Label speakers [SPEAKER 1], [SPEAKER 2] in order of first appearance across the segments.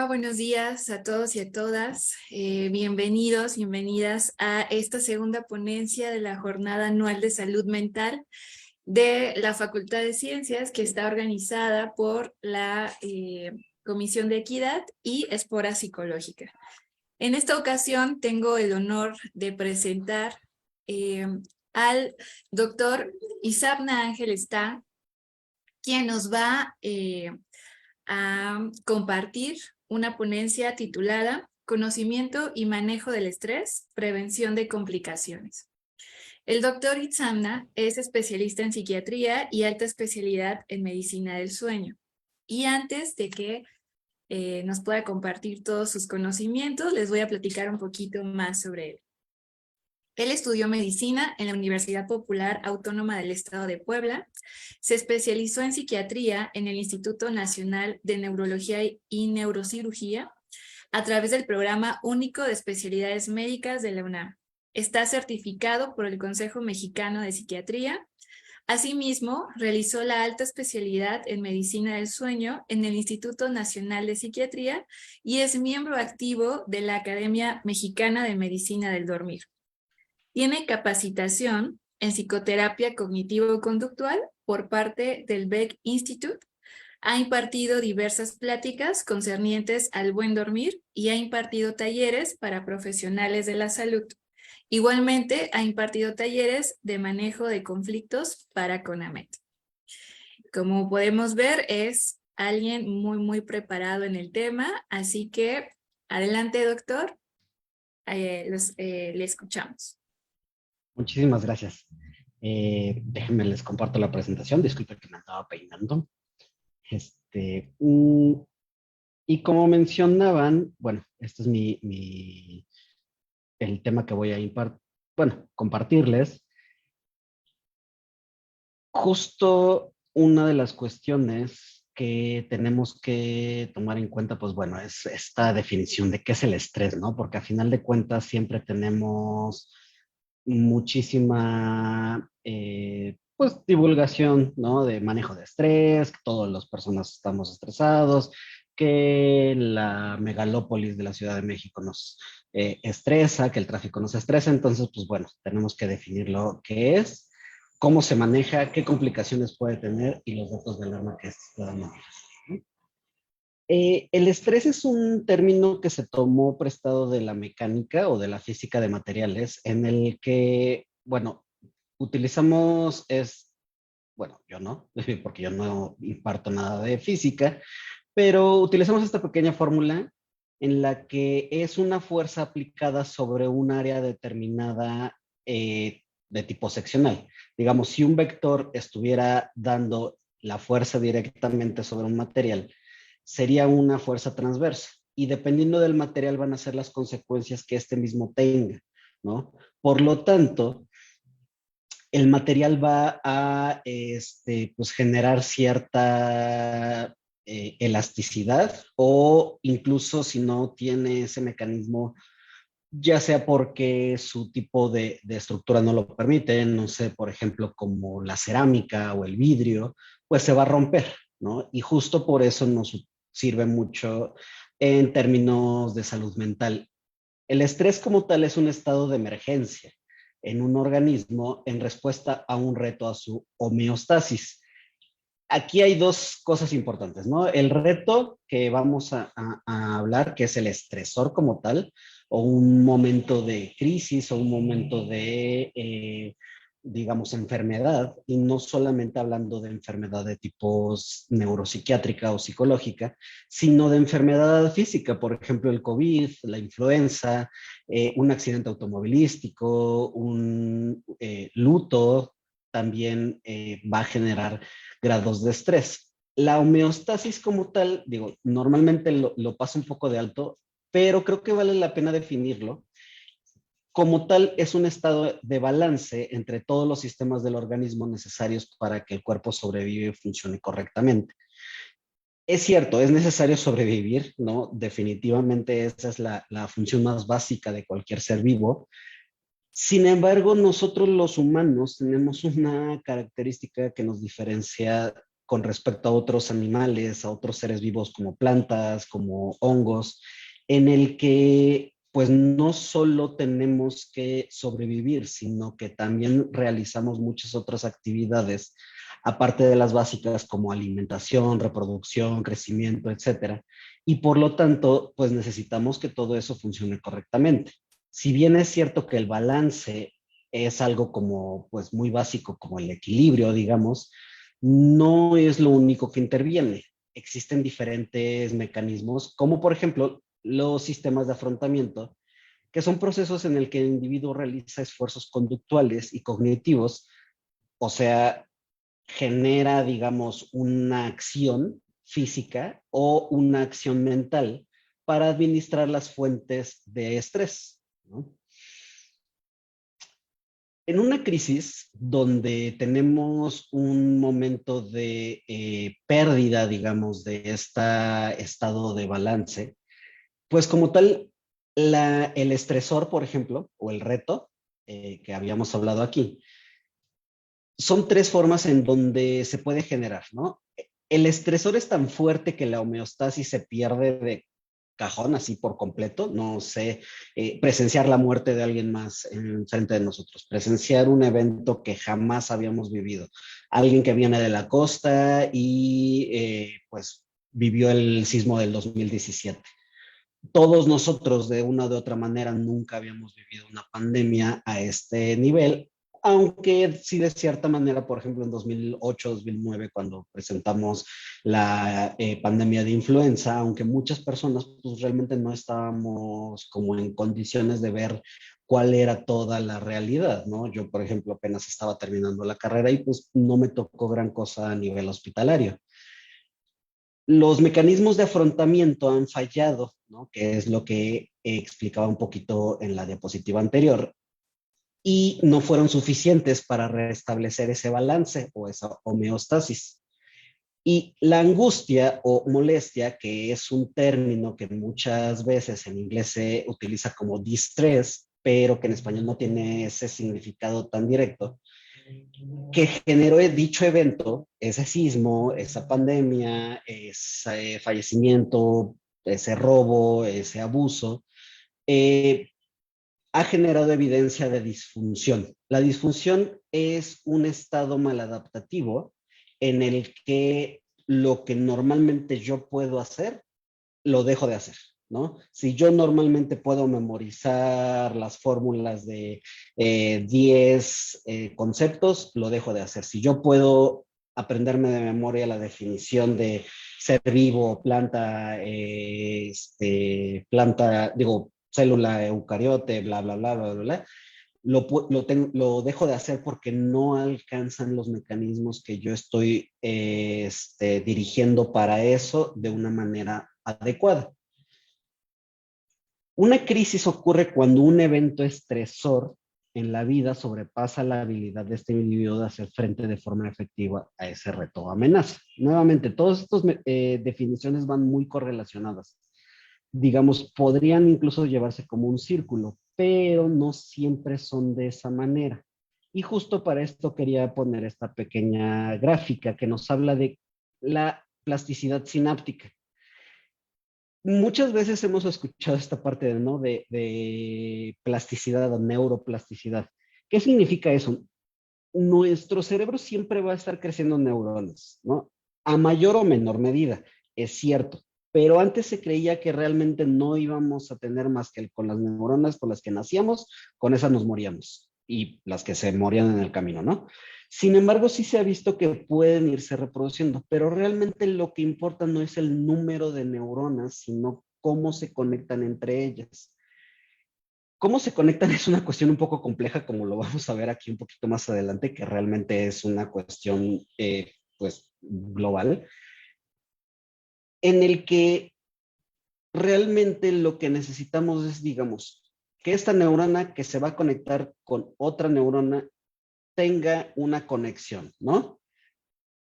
[SPEAKER 1] Hola, buenos días a todos y a todas. Bienvenidos, bienvenidas a esta segunda ponencia de la Jornada Anual de Salud Mental de la Facultad de Ciencias, que está organizada por la Comisión de Equidad y Espora Psicológica. En esta ocasión tengo el honor de presentar al doctor Isabna Ángel Está, quien nos va a compartir una ponencia titulada Conocimiento y manejo del estrés, prevención de complicaciones. El doctor Itzamna es especialista en psiquiatría y alta especialidad en medicina del sueño. Y antes de que nos pueda compartir todos sus conocimientos, les voy a platicar un poquito más sobre él. Él estudió medicina en la Universidad Popular Autónoma del Estado de Puebla, se especializó en psiquiatría en el Instituto Nacional de Neurología y Neurocirugía a través del Programa Único de Especialidades Médicas de la UNAM. Está certificado por el Consejo Mexicano de Psiquiatría. Asimismo, realizó la alta especialidad en Medicina del Sueño en el Instituto Nacional de Psiquiatría y es miembro activo de la Academia Mexicana de Medicina del Dormir. Tiene capacitación en psicoterapia cognitivo-conductual por parte del Beck Institute. Ha impartido diversas pláticas concernientes al buen dormir y ha impartido talleres para profesionales de la salud. Igualmente, ha impartido talleres de manejo de conflictos para CONAMED. Como podemos ver, es alguien muy preparado en el tema, así que adelante, doctor. Le escuchamos.
[SPEAKER 2] Muchísimas gracias. Déjenme les comparto la presentación. Disculpen que me andaba peinando. Y como mencionaban, bueno, este es el tema que voy a compartirles. Justo una de las cuestiones que tenemos que tomar en cuenta, pues bueno, es esta definición de qué es el estrés, ¿no? Porque a final de cuentas siempre tenemos muchísima pues divulgación, ¿no? De manejo de estrés, que todas las personas estamos estresados, que la megalópolis de la Ciudad de México nos estresa, que el tráfico nos estresa. Entonces, pues bueno, tenemos que definir lo que es, cómo se maneja, qué complicaciones puede tener y los datos de alarma que puedan manejar. El estrés es un término que se tomó prestado de la mecánica o de la física de materiales, en el que, bueno, utilizamos, bueno, yo no, porque yo no imparto nada de física, pero utilizamos esta pequeña fórmula en la que es una fuerza aplicada sobre un área determinada de tipo seccional. Digamos, si un vector estuviera dando la fuerza directamente sobre un material, sería una fuerza transversa y dependiendo del material van a ser las consecuencias que este mismo tenga, ¿no? Por lo tanto, el material va a pues generar cierta elasticidad o incluso si no tiene ese mecanismo, ya sea porque su tipo de estructura no lo permite, no sé, por ejemplo, como la cerámica o el vidrio, pues se va a romper, ¿no? Y justo por eso nos sirve mucho en términos de salud mental. El estrés como tal es un estado de emergencia en un organismo en respuesta a un reto a su homeostasis. Aquí hay dos cosas importantes, ¿no? El reto que vamos a hablar, que es el estresor como tal, o un momento de crisis o un momento de, digamos, enfermedad, y no solamente hablando de enfermedad de tipos neuropsiquiátrica o psicológica, sino de enfermedad física, por ejemplo, el COVID, la influenza, un accidente automovilístico, un luto, también va a generar grados de estrés. La homeostasis como tal, digo, normalmente lo paso un poco de alto, pero creo que vale la pena definirlo. Como tal, es un estado de balance entre todos los sistemas del organismo necesarios para que el cuerpo sobreviva y funcione correctamente. Es cierto, es necesario sobrevivir, ¿no? Definitivamente esa es la función más básica de cualquier ser vivo. Sin embargo, nosotros los humanos tenemos una característica que nos diferencia con respecto a otros animales, a otros seres vivos como plantas, como hongos, en el que pues no solo tenemos que sobrevivir, sino que también realizamos muchas otras actividades, aparte de las básicas como alimentación, reproducción, crecimiento, etcétera. Y por lo tanto, pues necesitamos que todo eso funcione correctamente. Si bien es cierto que el balance es algo como, pues muy básico, como el equilibrio, digamos, no es lo único que interviene. Existen diferentes mecanismos, como por ejemplo los sistemas de afrontamiento, que son procesos en el que el individuo realiza esfuerzos conductuales y cognitivos, o sea, genera, digamos, una acción física o una acción mental para administrar las fuentes de estrés, ¿no? En una crisis donde tenemos un momento de pérdida, digamos, de este estado de balance, pues como tal, el estresor, por ejemplo, o el reto que habíamos hablado aquí, son tres formas en donde se puede generar, ¿no? El estresor es tan fuerte que la homeostasis se pierde de cajón, así por completo. No sé, presenciar la muerte de alguien más en frente de nosotros, presenciar un evento que jamás habíamos vivido, alguien que viene de la costa y pues vivió el sismo del 2017. Todos nosotros de una u otra manera nunca habíamos vivido una pandemia a este nivel, aunque sí de cierta manera, por ejemplo, en 2008, 2009, cuando presentamos la pandemia de influenza, aunque muchas personas pues realmente no estábamos como en condiciones de ver cuál era toda la realidad, ¿no? Yo, por ejemplo, apenas estaba terminando la carrera y pues no me tocó gran cosa a nivel hospitalario. Los mecanismos de afrontamiento han fallado, ¿no? Que es lo que explicaba un poquito en la diapositiva anterior, y no fueron suficientes para restablecer ese balance o esa homeostasis. Y la angustia o molestia, que es un término que muchas veces en inglés se utiliza como distress, pero que en español no tiene ese significado tan directo, que generó dicho evento, ese sismo, esa pandemia, ese fallecimiento, ese robo, ese abuso, eh, ha generado evidencia de disfunción. La disfunción es un estado maladaptativo en el que lo que normalmente yo puedo hacer, lo dejo de hacer, ¿no? Si yo normalmente puedo memorizar las fórmulas de 10 conceptos, lo dejo de hacer. Si yo puedo aprenderme de memoria la definición de ser vivo, planta, planta, digo, célula eucariote, bla, bla, bla, bla, bla, bla, lo dejo de hacer porque no alcanzan los mecanismos que yo estoy dirigiendo para eso de una manera adecuada. Una crisis ocurre cuando un evento estresor en la vida sobrepasa la habilidad de este individuo de hacer frente de forma efectiva a ese reto o amenaza. Nuevamente, todas estas definiciones van muy correlacionadas. Digamos, podrían incluso llevarse como un círculo, pero no siempre son de esa manera. Y justo para esto quería poner esta pequeña gráfica que nos habla de la plasticidad sináptica. Muchas veces hemos escuchado esta parte, ¿no? de plasticidad o neuroplasticidad. ¿Qué significa eso? Nuestro cerebro siempre va a estar creciendo neuronas, ¿no? A mayor o menor medida, es cierto. Pero antes se creía que realmente no íbamos a tener más que con las neuronas con las que nacíamos, con esas nos moríamos. Y las que se morían en el camino, ¿no? Sin embargo, sí se ha visto que pueden irse reproduciendo, pero realmente lo que importa no es el número de neuronas, sino cómo se conectan entre ellas. Cómo se conectan es una cuestión un poco compleja, como lo vamos a ver aquí un poquito más adelante, que realmente es una cuestión pues global, en el que realmente lo que necesitamos es, digamos, que esta neurona que se va a conectar con otra neurona tenga una conexión, ¿no?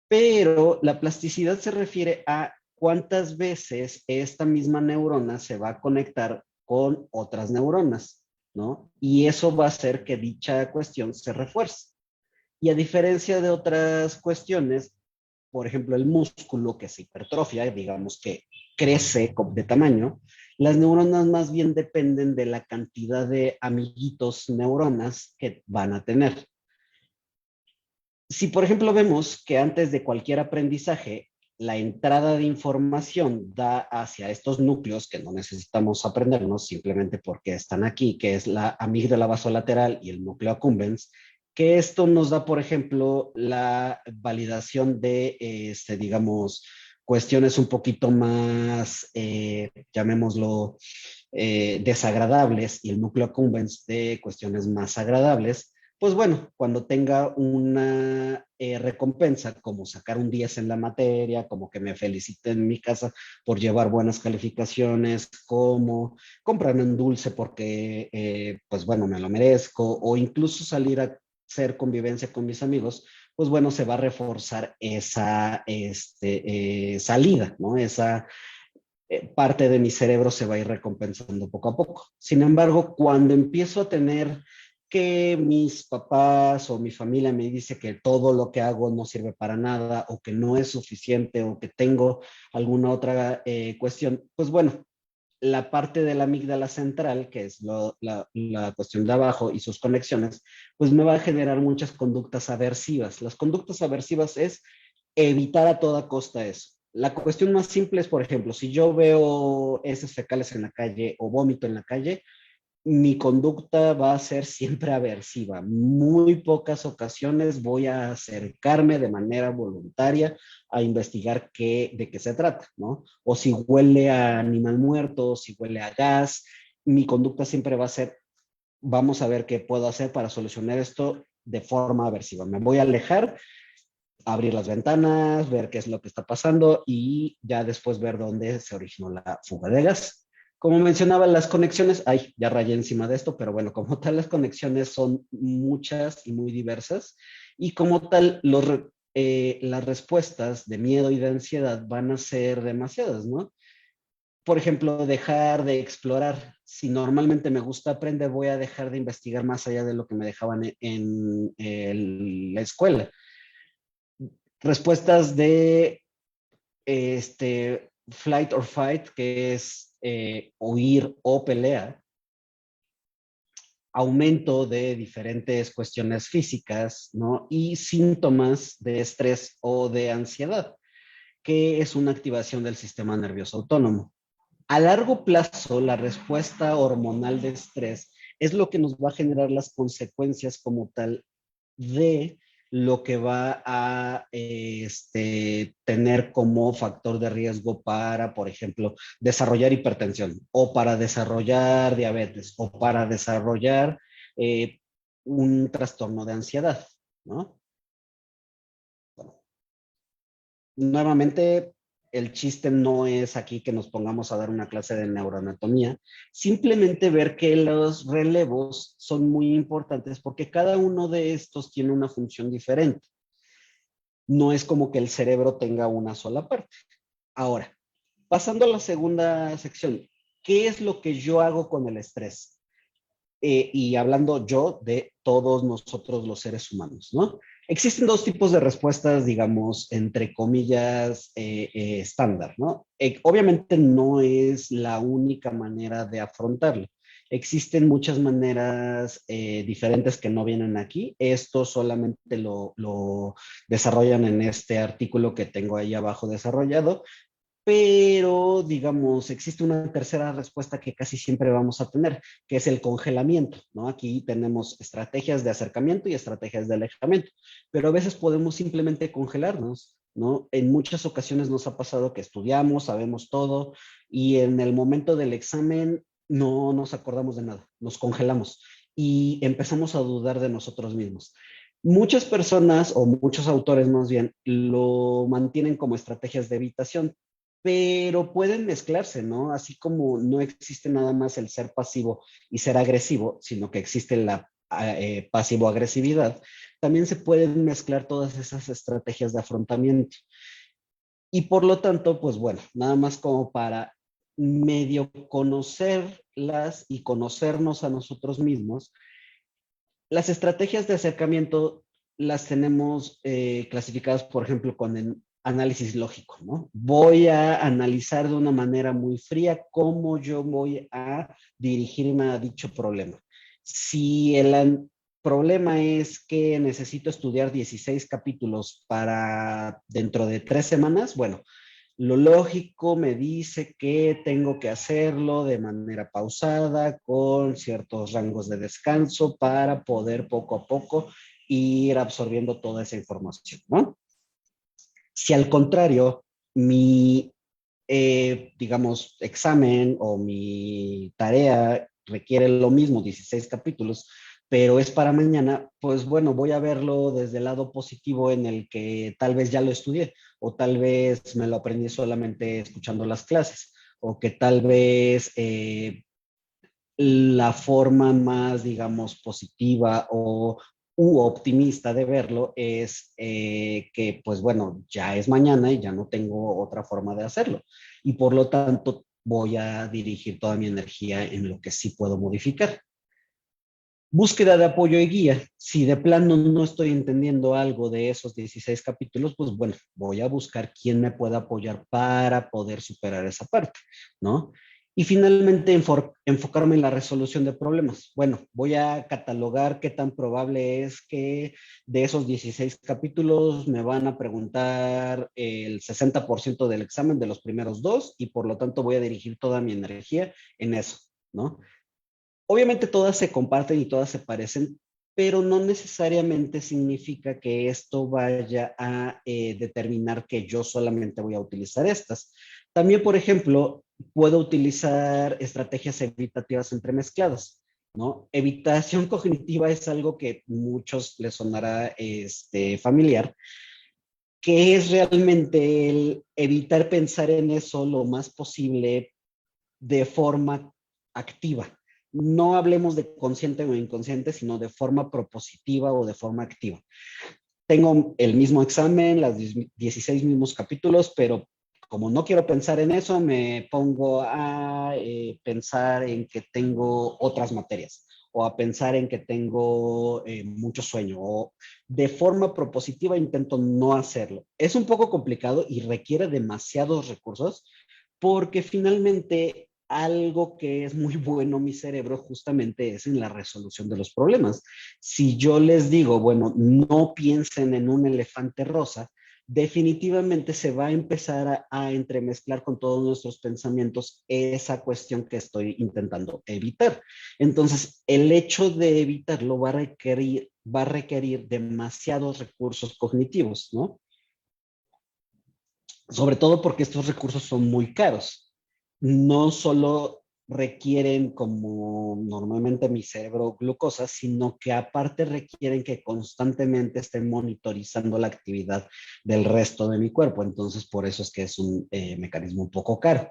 [SPEAKER 2] Pero la plasticidad se refiere a cuántas veces esta misma neurona se va a conectar con otras neuronas, ¿no? Y eso va a hacer que dicha cuestión se refuerce. Y a diferencia de otras cuestiones, por ejemplo, el músculo que se hipertrofia, digamos que crece de tamaño, las neuronas más bien dependen de la cantidad de amiguitos neuronas que van a tener. Si, por ejemplo, vemos que antes de cualquier aprendizaje, la entrada de información da hacia estos núcleos que no necesitamos aprendernos simplemente porque están aquí, que es la amígdala basolateral y el núcleo accumbens, que esto nos da, por ejemplo, la validación de, digamos, cuestiones un poquito más, llamémoslo, desagradables y el núcleo accumbens de cuestiones más agradables. Pues bueno, cuando tenga una recompensa, como sacar un 10 en la materia, como que me feliciten en mi casa por llevar buenas calificaciones, como comprarme un dulce porque, pues bueno, me lo merezco, o incluso salir a hacer convivencia con mis amigos, pues bueno, se va a reforzar esa salida, ¿no? Esa parte de mi cerebro se va a ir recompensando poco a poco. Sin embargo, cuando empiezo a tener que mis papás o mi familia me dice que todo lo que hago no sirve para nada o que no es suficiente o que tengo alguna otra cuestión, pues bueno, la parte de la amígdala central, que es la cuestión de abajo y sus conexiones, pues me va a generar muchas conductas aversivas. Las conductas aversivas es evitar a toda costa eso. La cuestión más simple es, por ejemplo, si yo veo heces fecales en la calle o vómito en la calle, mi conducta va a ser siempre aversiva. Muy pocas ocasiones voy a acercarme de manera voluntaria a investigar de qué se trata, ¿no? O si huele a animal muerto, si huele a gas, mi conducta siempre va a ser, vamos a ver qué puedo hacer para solucionar esto de forma aversiva. Me voy a alejar, abrir las ventanas, ver qué es lo que está pasando y ya después ver dónde se originó la fuga de gas. Como mencionaba, las conexiones, ay, ya rayé encima de esto, pero bueno, como tal, las conexiones son muchas y muy diversas y como tal, las respuestas de miedo y de ansiedad van a ser demasiadas, ¿no? Por ejemplo, dejar de explorar. Si normalmente me gusta aprender, voy a dejar de investigar más allá de lo que me dejaban en la escuela. Respuestas de flight or fight, que es huir o pelea, aumento de diferentes cuestiones físicas, ¿no? Y síntomas de estrés o de ansiedad, que es una activación del sistema nervioso autónomo. A largo plazo, la respuesta hormonal de estrés es lo que nos va a generar las consecuencias como tal de lo que va a tener como factor de riesgo para, por ejemplo, desarrollar hipertensión o para desarrollar diabetes o para desarrollar eh, un trastorno de ansiedad, ¿no? Bueno, nuevamente, el chiste no es aquí que nos pongamos a dar una clase de neuroanatomía, simplemente ver que los relevos son muy importantes porque cada uno de estos tiene una función diferente. No es como que el cerebro tenga una sola parte. Ahora, pasando a la segunda sección, ¿qué es lo que yo hago con el estrés? Y hablando yo de todos nosotros los seres humanos, ¿no? Existen dos tipos de respuestas, digamos, entre comillas, estándar, ¿no? Obviamente no es la única manera de afrontarlo. Existen muchas maneras diferentes que no vienen aquí. Esto solamente lo desarrollan en este artículo que tengo ahí abajo desarrollado, pero digamos, existe una tercera respuesta que casi siempre vamos a tener, que es el congelamiento, ¿no? Aquí tenemos estrategias de acercamiento y estrategias de alejamiento, pero a veces podemos simplemente congelarnos, ¿no? En muchas ocasiones nos ha pasado que estudiamos, sabemos todo y en el momento del examen no nos acordamos de nada, nos congelamos y empezamos a dudar de nosotros mismos. Muchas personas o muchos autores más bien lo mantienen como estrategias de evitación, pero pueden mezclarse, ¿no? Así como no existe nada más el ser pasivo y ser agresivo, sino que existe la pasivo-agresividad, también se pueden mezclar todas esas estrategias de afrontamiento. Y por lo tanto, pues bueno, nada más como para medio conocerlas y conocernos a nosotros mismos, las estrategias de acercamiento las tenemos clasificadas, por ejemplo, con análisis lógico, ¿no? Voy a analizar de una manera muy fría cómo yo voy a dirigirme a dicho problema. Si el problema es que necesito estudiar 16 capítulos para dentro de 3 semanas, bueno, lo lógico me dice que tengo que hacerlo de manera pausada, con ciertos rangos de descanso para poder poco a poco ir absorbiendo toda esa información, ¿no? Si al contrario, mi, digamos, examen o mi tarea requiere lo mismo, 16 capítulos, pero es para mañana, pues bueno, voy a verlo desde el lado positivo en el que tal vez ya lo estudié o tal vez me lo aprendí solamente escuchando las clases o que tal vez la forma más, digamos, positiva o optimista de verlo es que, pues bueno, ya es mañana y ya no tengo otra forma de hacerlo. Y por lo tanto, voy a dirigir toda mi energía en lo que sí puedo modificar. Búsqueda de apoyo y guía. Si de plano no estoy entendiendo algo de esos 16 capítulos, pues bueno, voy a buscar quién me pueda apoyar para poder superar esa parte, ¿no? Y finalmente, enfocarme en la resolución de problemas. Bueno, voy a catalogar qué tan probable es que de esos 16 capítulos me van a preguntar el 60% del examen de los primeros dos y por lo tanto voy a dirigir toda mi energía en eso, ¿no? Obviamente todas se comparten y todas se parecen, pero no necesariamente significa que esto vaya a determinar que yo solamente voy a utilizar estas. También, por ejemplo, puedo utilizar estrategias evitativas entremezcladas, ¿no? Evitación cognitiva es algo que muchos les sonará familiar, que es realmente el evitar pensar en eso lo más posible de forma activa. No hablemos de consciente o inconsciente, sino de forma propositiva o de forma activa. Tengo el mismo examen, las 16 mismos capítulos, pero como no quiero pensar en eso, me pongo a pensar en que tengo otras materias o a pensar en que tengo mucho sueño o de forma propositiva intento no hacerlo. Es un poco complicado y requiere demasiados recursos porque finalmente algo que es muy bueno mi cerebro justamente es en la resolución de los problemas. Si yo les digo, bueno, no piensen en un elefante rosa, definitivamente se va a empezar a entremezclar con todos nuestros pensamientos esa cuestión que estoy intentando evitar. Entonces, el hecho de evitarlo va a requerir demasiados recursos cognitivos, ¿no? Sobre todo porque estos recursos son muy caros. No solo requieren, como normalmente mi cerebro, glucosa, sino que aparte requieren que constantemente estén monitorizando la actividad del resto de mi cuerpo. Entonces, por eso es que es un mecanismo un poco caro.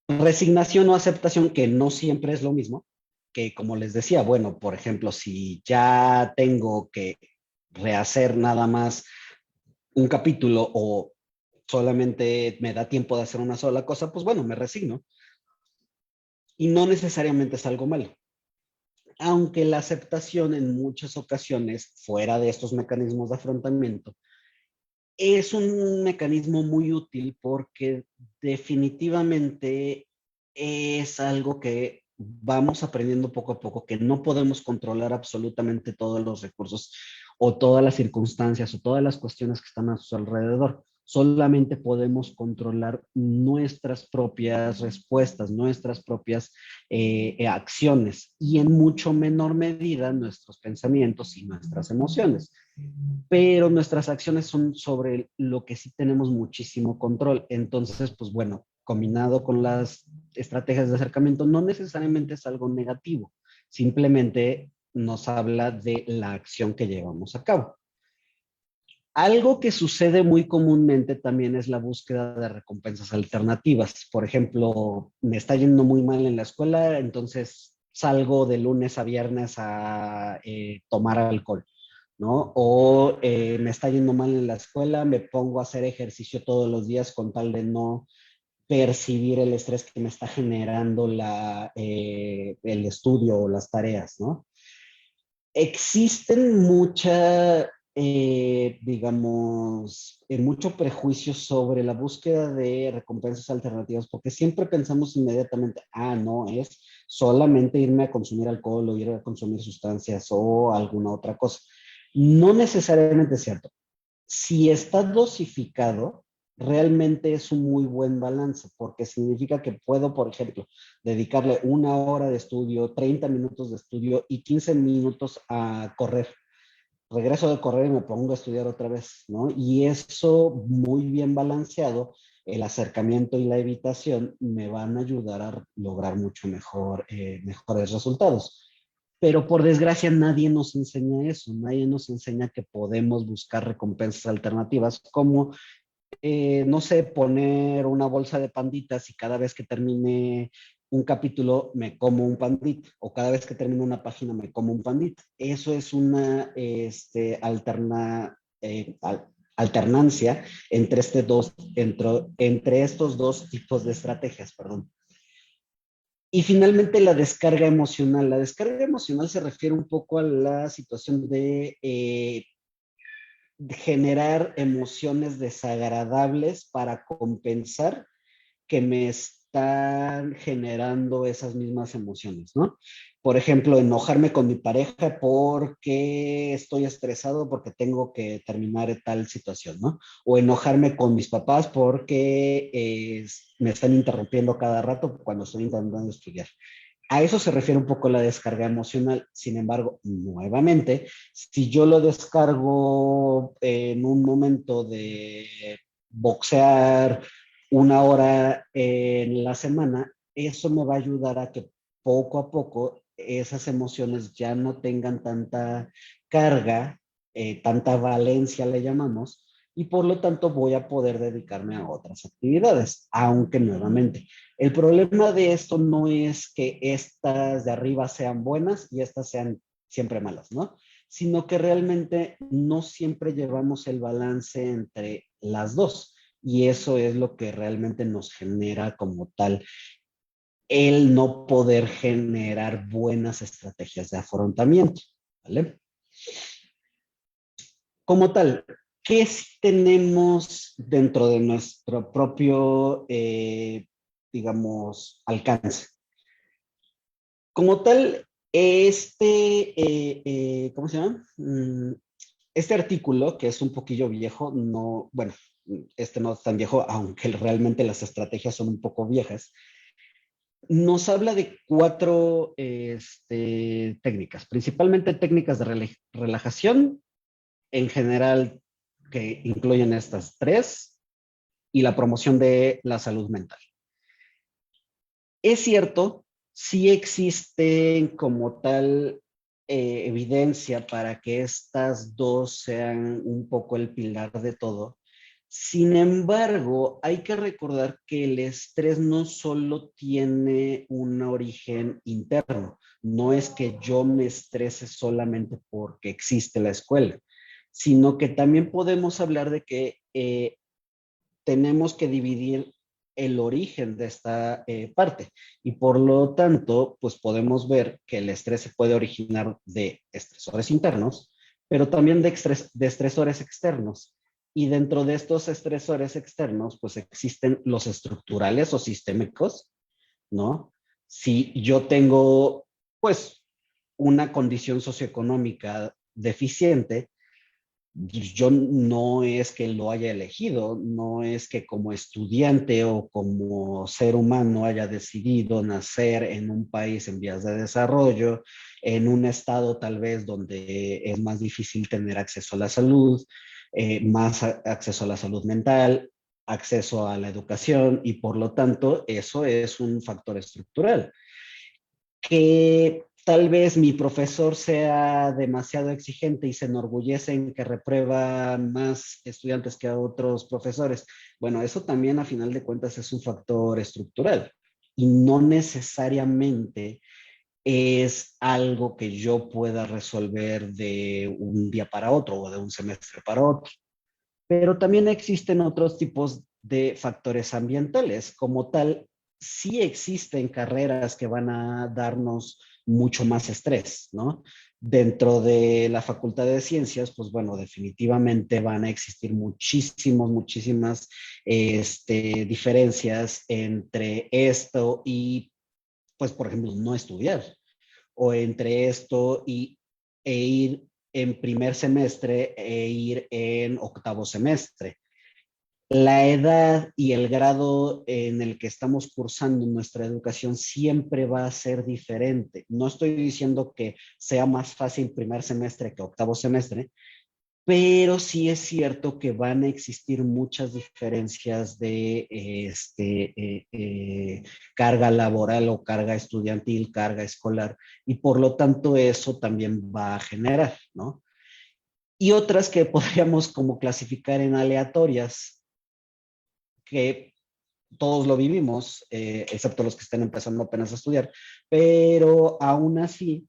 [SPEAKER 2] Resignación o aceptación, que no siempre es lo mismo, que como les decía, bueno, por ejemplo, si ya tengo que rehacer nada más un capítulo o solamente me da tiempo de hacer una sola cosa, pues bueno, me resigno. Y no necesariamente es algo malo. Aunque la aceptación en muchas ocasiones, fuera de estos mecanismos de afrontamiento, es un mecanismo muy útil porque definitivamente es algo que vamos aprendiendo poco a poco, que no podemos controlar absolutamente todos los recursos o todas las circunstancias o todas las cuestiones que están a su alrededor. Solamente podemos controlar nuestras propias respuestas, nuestras propias acciones y en mucho menor medida nuestros pensamientos y nuestras emociones, pero nuestras acciones son sobre lo que sí tenemos muchísimo control. Entonces, pues bueno, combinado con las estrategias de acercamiento, no necesariamente es algo negativo, simplemente nos habla de la acción que llevamos a cabo. Algo que sucede muy comúnmente también es la búsqueda de recompensas alternativas. Por ejemplo, me está yendo muy mal en la escuela, entonces salgo de lunes a viernes a tomar alcohol, ¿no? O me está yendo mal en la escuela, me pongo a hacer ejercicio todos los días con tal de no percibir el estrés que me está generando el estudio o las tareas, ¿no? Existen muchas digamos, mucho prejuicio sobre la búsqueda de recompensas alternativas, porque siempre pensamos inmediatamente, ah, no, es solamente irme a consumir alcohol o ir a consumir sustancias o alguna otra cosa. No necesariamente es cierto. Si está dosificado, realmente es un muy buen balance, porque significa que puedo, por ejemplo, dedicarle 1 hora de estudio, 30 minutos de estudio y 15 minutos a correr. Regreso de correr y me pongo a estudiar otra vez, ¿no? Y eso muy bien balanceado, el acercamiento y la evitación me van a ayudar a lograr mucho mejor, mejores resultados. Pero por desgracia nadie nos enseña eso, nadie nos enseña que podemos buscar recompensas alternativas como no sé, poner una bolsa de panditas y cada vez que termine un capítulo me como un pandita o cada vez que termino una página me como un pandita. Eso es una alternancia entre estos dos tipos de estrategias, perdón. Y finalmente la descarga emocional. La descarga emocional se refiere un poco a la situación de generar emociones desagradables para compensar que me están generando esas mismas emociones, ¿no? Por ejemplo, enojarme con mi pareja porque estoy estresado porque tengo que terminar tal situación, ¿no? O enojarme con mis papás porque me están interrumpiendo cada rato cuando estoy intentando estudiar. A eso se refiere un poco la descarga emocional. Sin embargo, nuevamente, si yo lo descargo en un momento de boxear 1 hora en la semana, eso me va a ayudar a que poco a poco esas emociones ya no tengan tanta carga, tanta valencia le llamamos, y por lo tanto voy a poder dedicarme a otras actividades, aunque nuevamente el problema de esto no es que estas de arriba sean buenas y estas sean siempre malas, ¿no? Sino que realmente no siempre llevamos el balance entre las dos. Y eso es lo que realmente nos genera como tal el no poder generar buenas estrategias de afrontamiento, ¿vale? Como tal, ¿qué tenemos dentro de nuestro propio, digamos, alcance? Como tal, ¿cómo se llama? Este artículo, que es un poquillo viejo, no, bueno, este no es tan viejo, aunque realmente las estrategias son un poco viejas, nos habla de 4 técnicas, principalmente técnicas de relajación, en general, que incluyen estas 3, y la promoción de la salud mental. Es cierto, sí existe como tal evidencia para que estas dos sean un poco el pilar de todo. Sin embargo, hay que recordar que el estrés no solo tiene un origen interno, no es que yo me estrese solamente porque existe la escuela, sino que también podemos hablar de que tenemos que dividir el origen de esta parte y por lo tanto, pues podemos ver que el estrés se puede originar de estresores internos, pero también de estresores externos. Y dentro de estos estresores externos, pues existen los estructurales o sistémicos, ¿no? Si yo tengo, pues, una condición socioeconómica deficiente, yo no es que lo haya elegido, no es que como estudiante o como ser humano haya decidido nacer en un país en vías de desarrollo, en un estado tal vez donde es más difícil tener acceso a la salud, más acceso a la salud mental, acceso a la educación y por lo tanto eso es un factor estructural que tal vez mi profesor sea demasiado exigente y se enorgullece en que reprueba más estudiantes que a otros profesores. Bueno, eso también a final de cuentas es un factor estructural y no necesariamente es algo que yo pueda resolver de un día para otro o de un semestre para otro. Pero también existen otros tipos de factores ambientales, como tal sí existen carreras que van a darnos mucho más estrés, ¿no? Dentro de la Facultad de Ciencias, pues bueno, definitivamente van a existir muchísimas diferencias entre esto y, pues, por ejemplo, no estudiar, o entre esto e ir en primer semestre e ir en octavo semestre. La edad y el grado en el que estamos cursando nuestra educación siempre va a ser diferente. No estoy diciendo que sea más fácil primer semestre que octavo semestre, pero sí es cierto que van a existir muchas diferencias de carga laboral o carga estudiantil, carga escolar, y por lo tanto eso también va a generar, ¿no? Y otras que podríamos como clasificar en aleatorias, que todos lo vivimos, excepto los que estén empezando apenas a estudiar, pero aún así,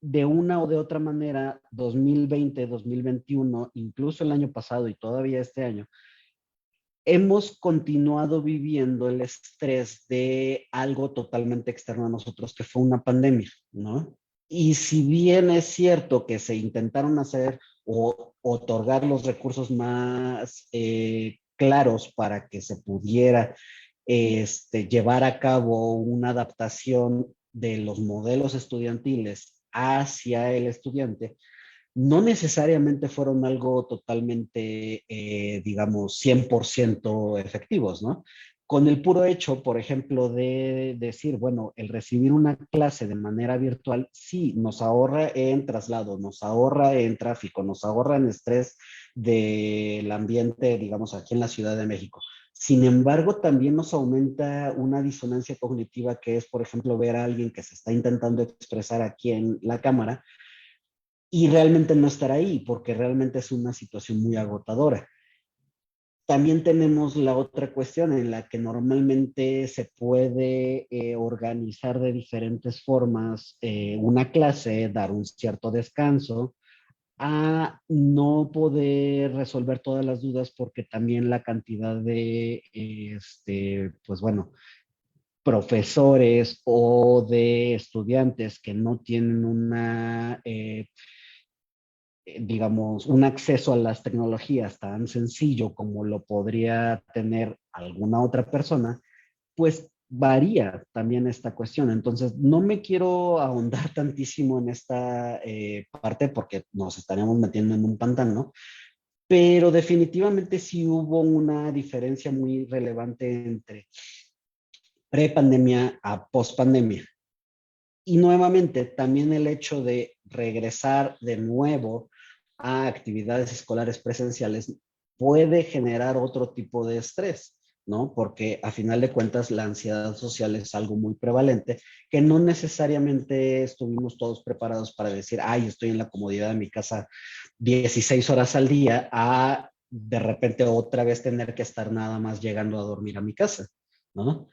[SPEAKER 2] de una o de otra manera, 2020, 2021, incluso el año pasado y todavía este año, hemos continuado viviendo el estrés de algo totalmente externo a nosotros, que fue una pandemia, ¿no? Y si bien es cierto que se intentaron hacer o otorgar los recursos más claros para que se pudiera llevar a cabo una adaptación de los modelos estudiantiles hacia el estudiante, no necesariamente fueron algo totalmente, digamos, 100% efectivos, ¿no? Con el puro hecho, por ejemplo, de decir, bueno, el recibir una clase de manera virtual, sí, nos ahorra en traslado, nos ahorra en tráfico, nos ahorra en estrés del ambiente, digamos, aquí en la Ciudad de México. Sin embargo, también nos aumenta una disonancia cognitiva que es, por ejemplo, ver a alguien que se está intentando expresar aquí en la cámara y realmente no estar ahí, porque realmente es una situación muy agotadora. También tenemos la otra cuestión en la que normalmente se puede organizar de diferentes formas una clase, dar un cierto descanso, a no poder resolver todas las dudas porque también la cantidad de, pues bueno, profesores o de estudiantes que no tienen una digamos, un acceso a las tecnologías tan sencillo como lo podría tener alguna otra persona, pues varía también esta cuestión. Entonces, no me quiero ahondar tantísimo en esta parte porque nos estaríamos metiendo en un pantano, pero definitivamente sí hubo una diferencia muy relevante entre pre-pandemia a post-pandemia. Y nuevamente, también el hecho de regresar de nuevo a actividades escolares presenciales puede generar otro tipo de estrés, ¿no? Porque a final de cuentas la ansiedad social es algo muy prevalente que no necesariamente estuvimos todos preparados para decir, ay, estoy en la comodidad de mi casa 16 horas al día, a de repente otra vez tener que estar nada más llegando a dormir a mi casa, ¿no?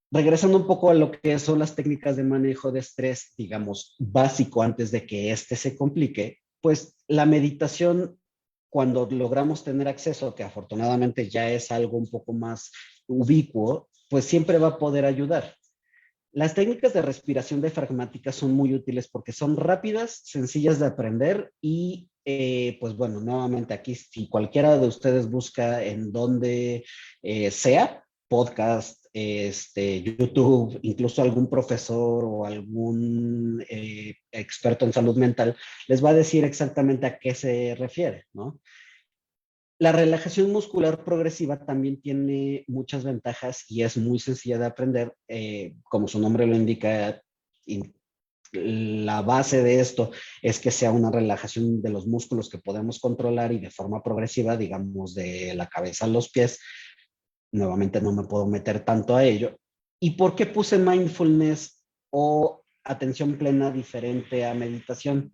[SPEAKER 2] Regresando un poco a lo que son las técnicas de manejo de estrés, digamos, básico antes de que este se complique, pues la meditación, cuando logramos tener acceso, que afortunadamente ya es algo un poco más ubicuo, pues siempre va a poder ayudar. Las técnicas de respiración diafragmática son muy útiles porque son rápidas, sencillas de aprender y pues bueno, nuevamente aquí si cualquiera de ustedes busca en donde sea, podcast, YouTube, incluso algún profesor o algún experto en salud mental, les va a decir exactamente a qué se refiere, ¿no? La relajación muscular progresiva también tiene muchas ventajas y es muy sencilla de aprender. Como su nombre lo indica, la base de esto es que sea una relajación de los músculos que podemos controlar y de forma progresiva, digamos, de la cabeza a los pies. Nuevamente no me puedo meter tanto a ello. ¿Y por qué puse mindfulness o atención plena diferente a meditación?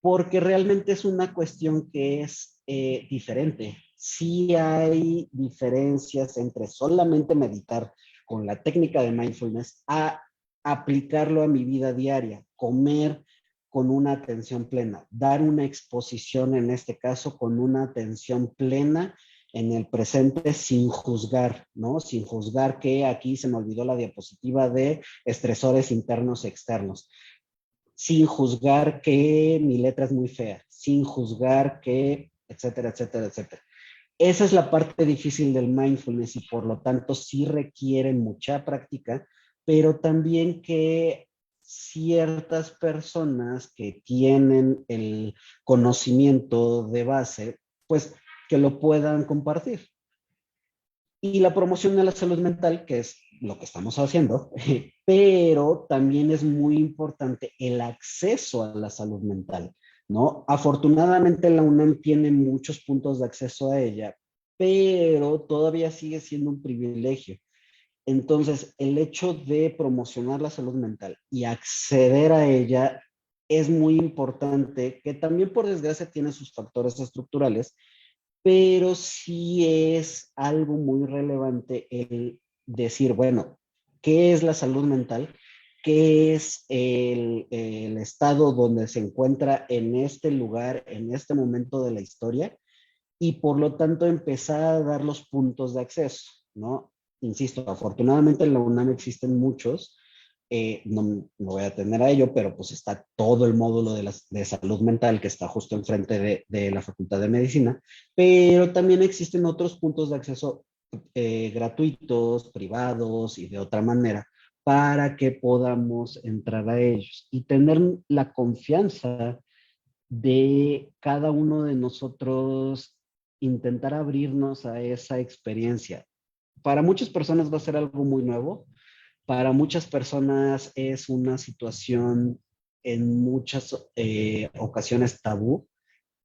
[SPEAKER 2] Porque realmente es una cuestión que es diferente. Sí hay diferencias entre solamente meditar con la técnica de mindfulness a aplicarlo a mi vida diaria, comer con una atención plena, dar una exposición en este caso con una atención plena en el presente sin juzgar, ¿no? Sin juzgar que aquí se me olvidó la diapositiva de estresores internos y externos, sin juzgar que mi letra es muy fea, sin juzgar que, etcétera, etcétera, etcétera. Esa es la parte difícil del mindfulness y por lo tanto sí requiere mucha práctica, pero también que ciertas personas que tienen el conocimiento de base, pues que lo puedan compartir. Y la promoción de la salud mental, que es lo que estamos haciendo, pero también es muy importante el acceso a la salud mental, ¿no? Afortunadamente la UNAM tiene muchos puntos de acceso a ella, pero todavía sigue siendo un privilegio. Entonces, el hecho de promocionar la salud mental y acceder a ella es muy importante, que también por desgracia tiene sus factores estructurales, pero sí es algo muy relevante el decir, bueno, ¿qué es la salud mental? ¿Qué es el estado donde se encuentra en este lugar, en este momento de la historia? Y por lo tanto empezar a dar los puntos de acceso, ¿no? Insisto, afortunadamente en la UNAM existen muchos, no me voy a atender a ello, pero pues está todo el módulo de salud mental que está justo enfrente de la Facultad de Medicina, pero también existen otros puntos de acceso gratuitos, privados y de otra manera para que podamos entrar a ellos y tener la confianza de cada uno de nosotros intentar abrirnos a esa experiencia. Para muchas personas va a ser algo muy nuevo, para muchas personas es una situación en muchas ocasiones tabú,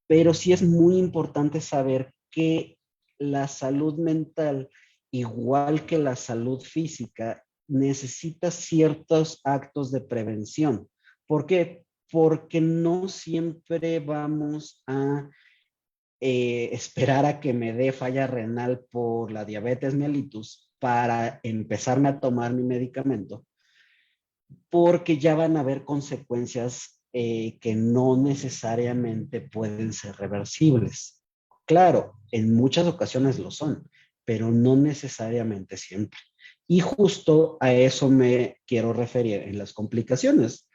[SPEAKER 2] pero sí es muy importante saber que la salud mental, igual que la salud física, necesita ciertos actos de prevención. ¿Por qué? Porque no siempre vamos a esperar a que me dé falla renal por la diabetes mellitus para empezarme a tomar mi medicamento, porque ya van a haber consecuencias que no necesariamente pueden ser reversibles. Claro, en muchas ocasiones lo son, pero no necesariamente siempre. Y justo a eso me quiero referir en las complicaciones.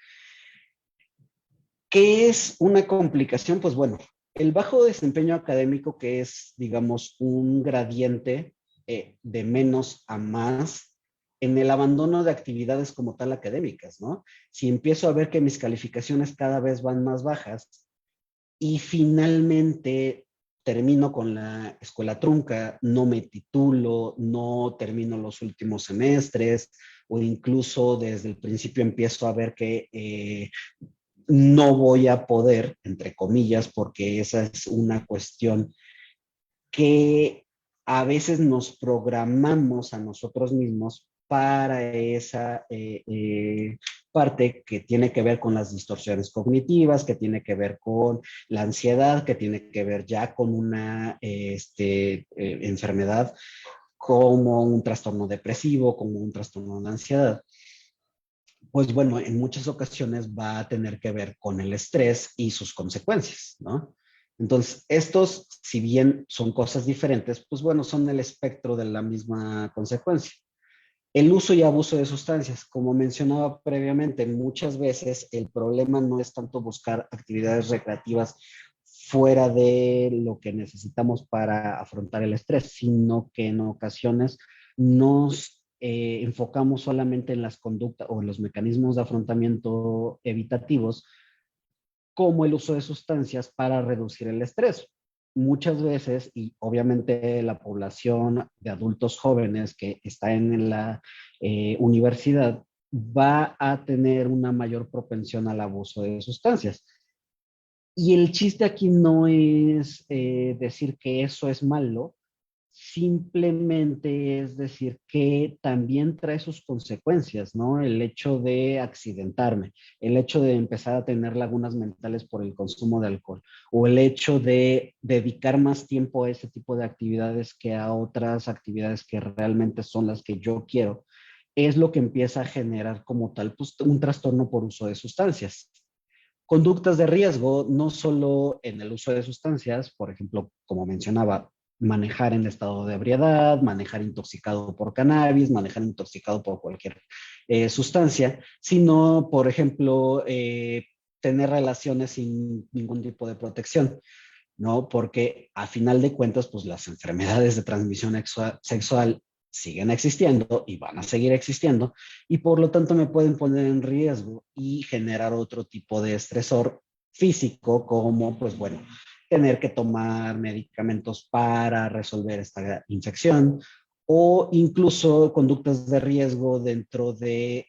[SPEAKER 2] ¿Qué es una complicación? Pues bueno, el bajo desempeño académico, que es, digamos, un gradiente de menos a más en el abandono de actividades como tal académicas, ¿no? Si empiezo a ver que mis calificaciones cada vez van más bajas y finalmente termino con la escuela trunca, no me titulo, no termino los últimos semestres o incluso desde el principio empiezo a ver que no voy a poder, entre comillas, porque esa es una cuestión que a veces nos programamos a nosotros mismos para esa parte que tiene que ver con las distorsiones cognitivas, que tiene que ver con la ansiedad, que tiene que ver ya con una enfermedad como un trastorno depresivo, como un trastorno de ansiedad. Pues bueno, en muchas ocasiones va a tener que ver con el estrés y sus consecuencias, ¿no? Entonces, estos, si bien son cosas diferentes, pues bueno, son el espectro de la misma consecuencia. El uso y abuso de sustancias, como mencionaba previamente, muchas veces el problema no es tanto buscar actividades recreativas fuera de lo que necesitamos para afrontar el estrés, sino que en ocasiones nos enfocamos solamente en las conductas o en los mecanismos de afrontamiento evitativos, como el uso de sustancias para reducir el estrés. Muchas veces, y obviamente la población de adultos jóvenes que está en la universidad va a tener una mayor propensión al abuso de sustancias. Y el chiste aquí no es decir que eso es malo, simplemente es decir que también trae sus consecuencias, ¿no? El hecho de accidentarme, el hecho de empezar a tener lagunas mentales por el consumo de alcohol, o el hecho de dedicar más tiempo a ese tipo de actividades que a otras actividades que realmente son las que yo quiero, es lo que empieza a generar como tal pues, un trastorno por uso de sustancias. Conductas de riesgo, no solo en el uso de sustancias, por ejemplo, como mencionaba, manejar en estado de ebriedad, manejar intoxicado por cannabis, manejar intoxicado por cualquier sustancia, sino, por ejemplo, tener relaciones sin ningún tipo de protección, ¿no? Porque a final de cuentas, pues las enfermedades de transmisión sexual siguen existiendo y van a seguir existiendo y por lo tanto me pueden poner en riesgo y generar otro tipo de estresor físico como, pues bueno, tener que tomar medicamentos para resolver esta infección o incluso conductas de riesgo dentro de,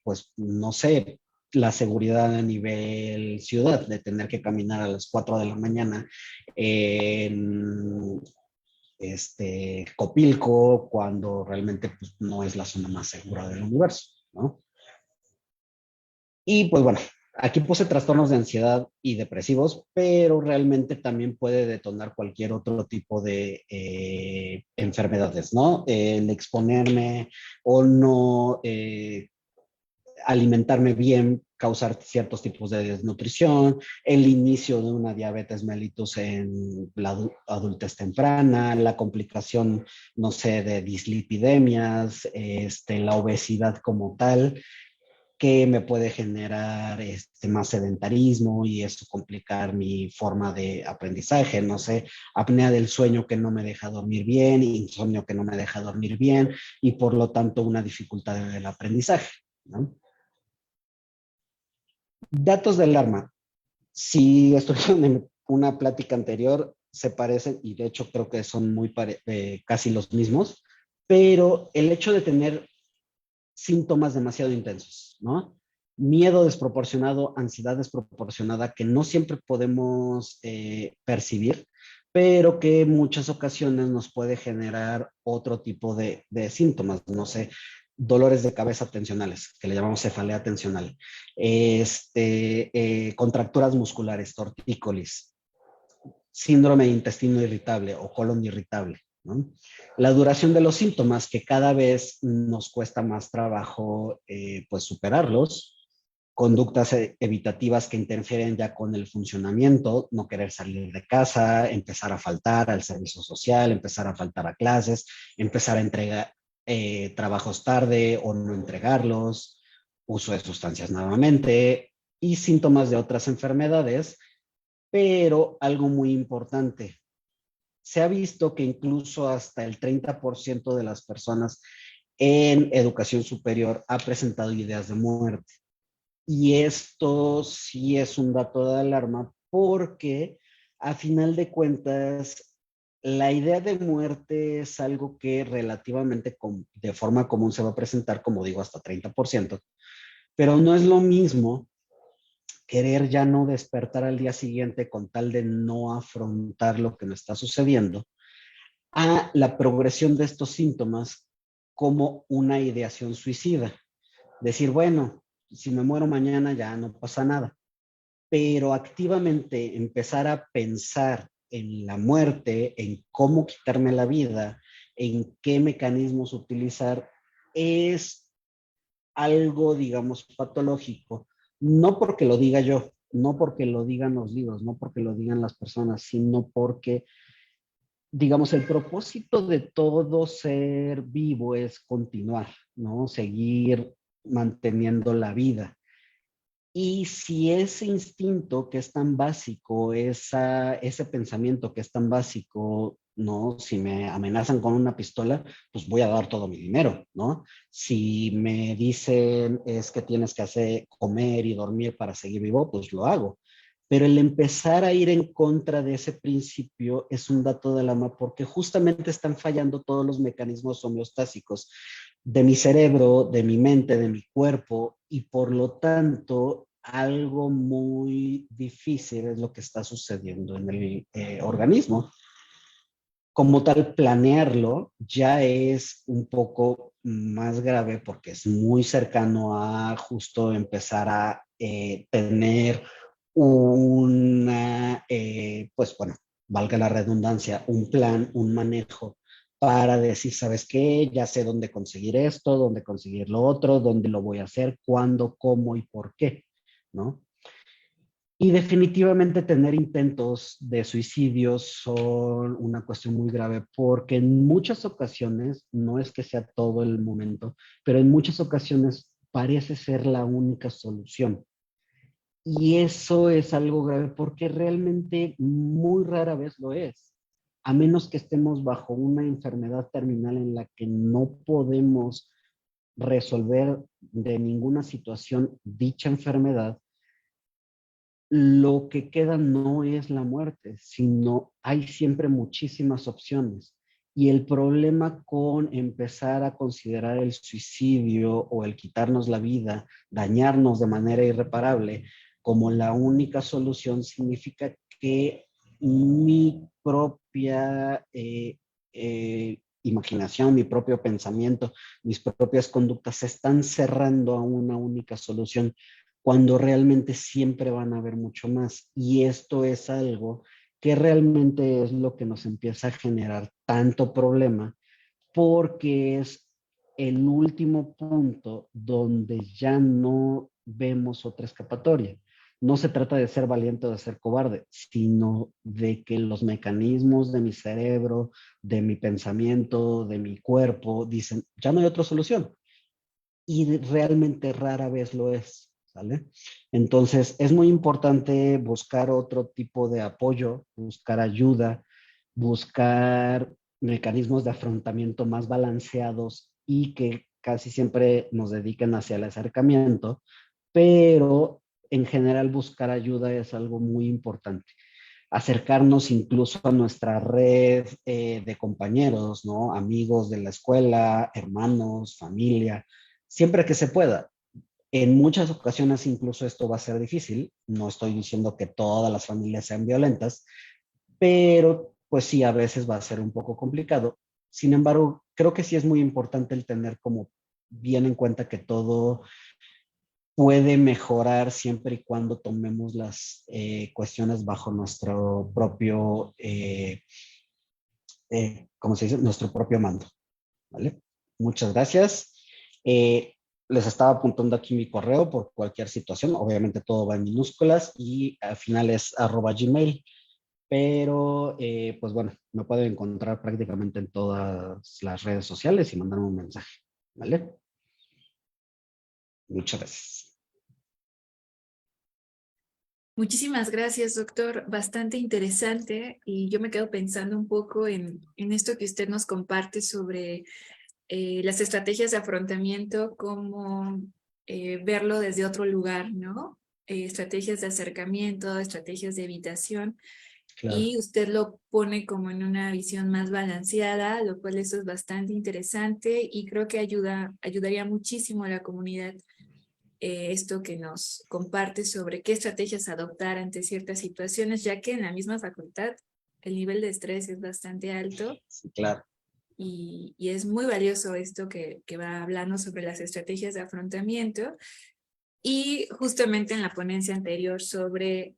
[SPEAKER 2] pues, no sé, la seguridad a nivel ciudad, de tener que caminar a las 4 de la mañana en Copilco, cuando realmente pues, no es la zona más segura del universo, ¿no? Y pues bueno, aquí puse trastornos de ansiedad y depresivos, pero realmente también puede detonar cualquier otro tipo de enfermedades, ¿no? El exponerme o no alimentarme bien, causar ciertos tipos de desnutrición, el inicio de una diabetes mellitus en la adultez temprana, la complicación, no sé, de dislipidemias, la obesidad como tal, que me puede generar más sedentarismo y eso complicar mi forma de aprendizaje, no sé, apnea del sueño que no me deja dormir bien, insomnio que no me deja dormir bien y por lo tanto una dificultad en el aprendizaje, ¿no? Datos del alarma. Si estuvieron en una plática anterior, se parecen y de hecho creo que son casi los mismos, pero el hecho de tener síntomas demasiado intensos, ¿no? Miedo desproporcionado, ansiedad desproporcionada, que no siempre podemos percibir, pero que en muchas ocasiones nos puede generar otro tipo de síntomas, no sé, dolores de cabeza tensionales, que le llamamos cefalea tensional, contracturas musculares, tortícolis, síndrome de intestino irritable o colon irritable, ¿no? La duración de los síntomas, que cada vez nos cuesta más trabajo pues superarlos, conductas evitativas que interfieren ya con el funcionamiento, no querer salir de casa, empezar a faltar al servicio social, empezar a faltar a clases, empezar a entregar trabajos tarde o no entregarlos, uso de sustancias nuevamente y síntomas de otras enfermedades, pero algo muy importante, se ha visto que incluso hasta el 30% de las personas en educación superior ha presentado ideas de muerte. Y esto sí es un dato de alarma porque a final de cuentas la idea de muerte es algo que relativamente de forma común se va a presentar, como digo, hasta 30%, pero no es lo mismo querer ya no despertar al día siguiente con tal de no afrontar lo que me está sucediendo, a la progresión de estos síntomas como una ideación suicida. Decir, bueno, si me muero mañana ya no pasa nada, pero activamente empezar a pensar en la muerte, en cómo quitarme la vida, en qué mecanismos utilizar, es algo, digamos, patológico, no porque lo diga yo, no porque lo digan los libros, no porque lo digan las personas, sino porque, digamos, el propósito de todo ser vivo es continuar, ¿no? Seguir manteniendo la vida. Y si ese instinto que es tan básico, ese pensamiento que es tan básico, ¿no? Si me amenazan con una pistola, pues voy a dar todo mi dinero, ¿no? Si me dicen es que tienes que hacer comer y dormir para seguir vivo, pues lo hago. Pero el empezar a ir en contra de ese principio es un dato de alarma porque justamente están fallando todos los mecanismos homeostásicos de mi cerebro, de mi mente, de mi cuerpo y por lo tanto algo muy difícil es lo que está sucediendo en el organismo. Como tal, planearlo ya es un poco más grave porque es muy cercano a justo empezar a tener pues bueno, valga la redundancia, un plan, un manejo para decir, ¿sabes qué? Ya sé dónde conseguir esto, dónde conseguir lo otro, dónde lo voy a hacer, cuándo, cómo y por qué, ¿no? Y definitivamente tener intentos de suicidio son una cuestión muy grave porque en muchas ocasiones, no es que sea todo el momento, pero en muchas ocasiones parece ser la única solución. Y eso es algo grave porque realmente muy rara vez lo es. A menos que estemos bajo una enfermedad terminal en la que no podemos resolver de ninguna situación dicha enfermedad, lo que queda no es la muerte, sino hay siempre muchísimas opciones. Y el problema con empezar a considerar el suicidio o el quitarnos la vida, dañarnos de manera irreparable como la única solución, significa que mi propia imaginación, mi propio pensamiento, mis propias conductas se están cerrando a una única solución cuando realmente siempre van a haber mucho más. Y esto es algo que realmente es lo que nos empieza a generar tanto problema, porque es el último punto donde ya no vemos otra escapatoria. No se trata de ser valiente o de ser cobarde, sino de que los mecanismos de mi cerebro, de mi pensamiento, de mi cuerpo, dicen, ya no hay otra solución. Y realmente rara vez lo es, ¿sale? Entonces, es muy importante buscar otro tipo de apoyo, buscar ayuda, buscar mecanismos de afrontamiento más balanceados y que casi siempre nos dediquen hacia el acercamiento, pero en general buscar ayuda es algo muy importante. Acercarnos incluso a nuestra red de compañeros, ¿no? Amigos de la escuela, hermanos, familia, siempre que se pueda. En muchas ocasiones incluso esto va a ser difícil. No estoy diciendo que todas las familias sean violentas, pero pues sí, a veces va a ser un poco complicado. Sin embargo, creo que sí es muy importante el tener como bien en cuenta que todo puede mejorar siempre y cuando tomemos las cuestiones bajo nuestro propio, ¿cómo se dice? Nuestro propio mando, ¿vale? Muchas gracias. Les estaba apuntando aquí mi correo por cualquier situación. Obviamente todo va en minúsculas y al final es @gmail. Pero, pues bueno, me pueden encontrar prácticamente en todas las redes sociales y mandarme un mensaje, ¿vale? Muchas gracias.
[SPEAKER 1] Muchísimas gracias, doctor. Bastante interesante y yo me quedo pensando un poco en esto que usted nos comparte sobre las estrategias de afrontamiento, cómo verlo desde otro lugar, ¿no? Estrategias de acercamiento, estrategias de evitación.
[SPEAKER 2] Claro,
[SPEAKER 1] Y usted lo pone como en una visión más balanceada, lo cual eso es bastante interesante y creo que ayudaría muchísimo a la comunidad esto que nos comparte sobre qué estrategias adoptar ante ciertas situaciones, ya que en la misma facultad el nivel de estrés es bastante alto
[SPEAKER 2] sí, claro.
[SPEAKER 1] y es muy valioso esto que va hablando sobre las estrategias de afrontamiento. Y justamente en la ponencia anterior sobre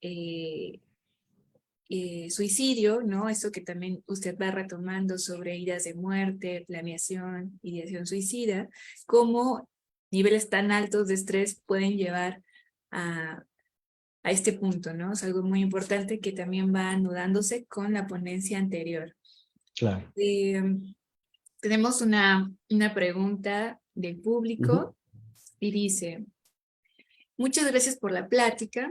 [SPEAKER 1] suicidio, ¿no? Esto que también usted va retomando sobre ideas de muerte, planeación, ideación suicida, cómo niveles tan altos de estrés pueden llevar a, a este punto, ¿no? Es algo muy importante que también va anudándose con la ponencia anterior.
[SPEAKER 2] Claro.
[SPEAKER 1] Eh, tenemos una pregunta del
[SPEAKER 2] Ujú.
[SPEAKER 1] público y dice, muchas gracias por la plática.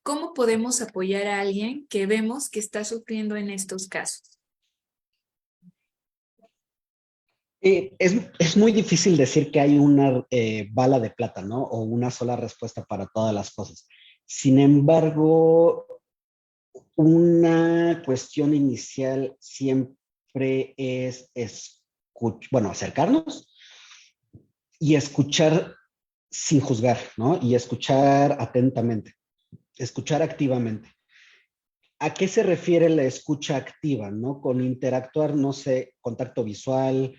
[SPEAKER 1] ¿Cómo podemos apoyar a alguien que vemos que está sufriendo en estos casos?
[SPEAKER 2] Es muy difícil decir que hay una bala de plata, ¿no? O una sola respuesta para todas las cosas. Sin embargo, una cuestión inicial siempre es, bueno, acercarnos y escuchar sin juzgar, ¿no? Y escuchar atentamente, escuchar activamente. ¿A qué se refiere la escucha activa, no? Con interactuar, no sé, contacto visual,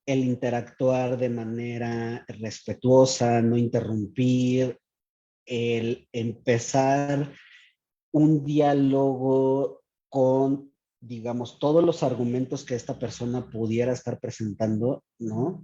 [SPEAKER 2] el interactuar de manera respetuosa, no interrumpir, el empezar un diálogo con, digamos, todos los argumentos que esta persona pudiera estar presentando, ¿no?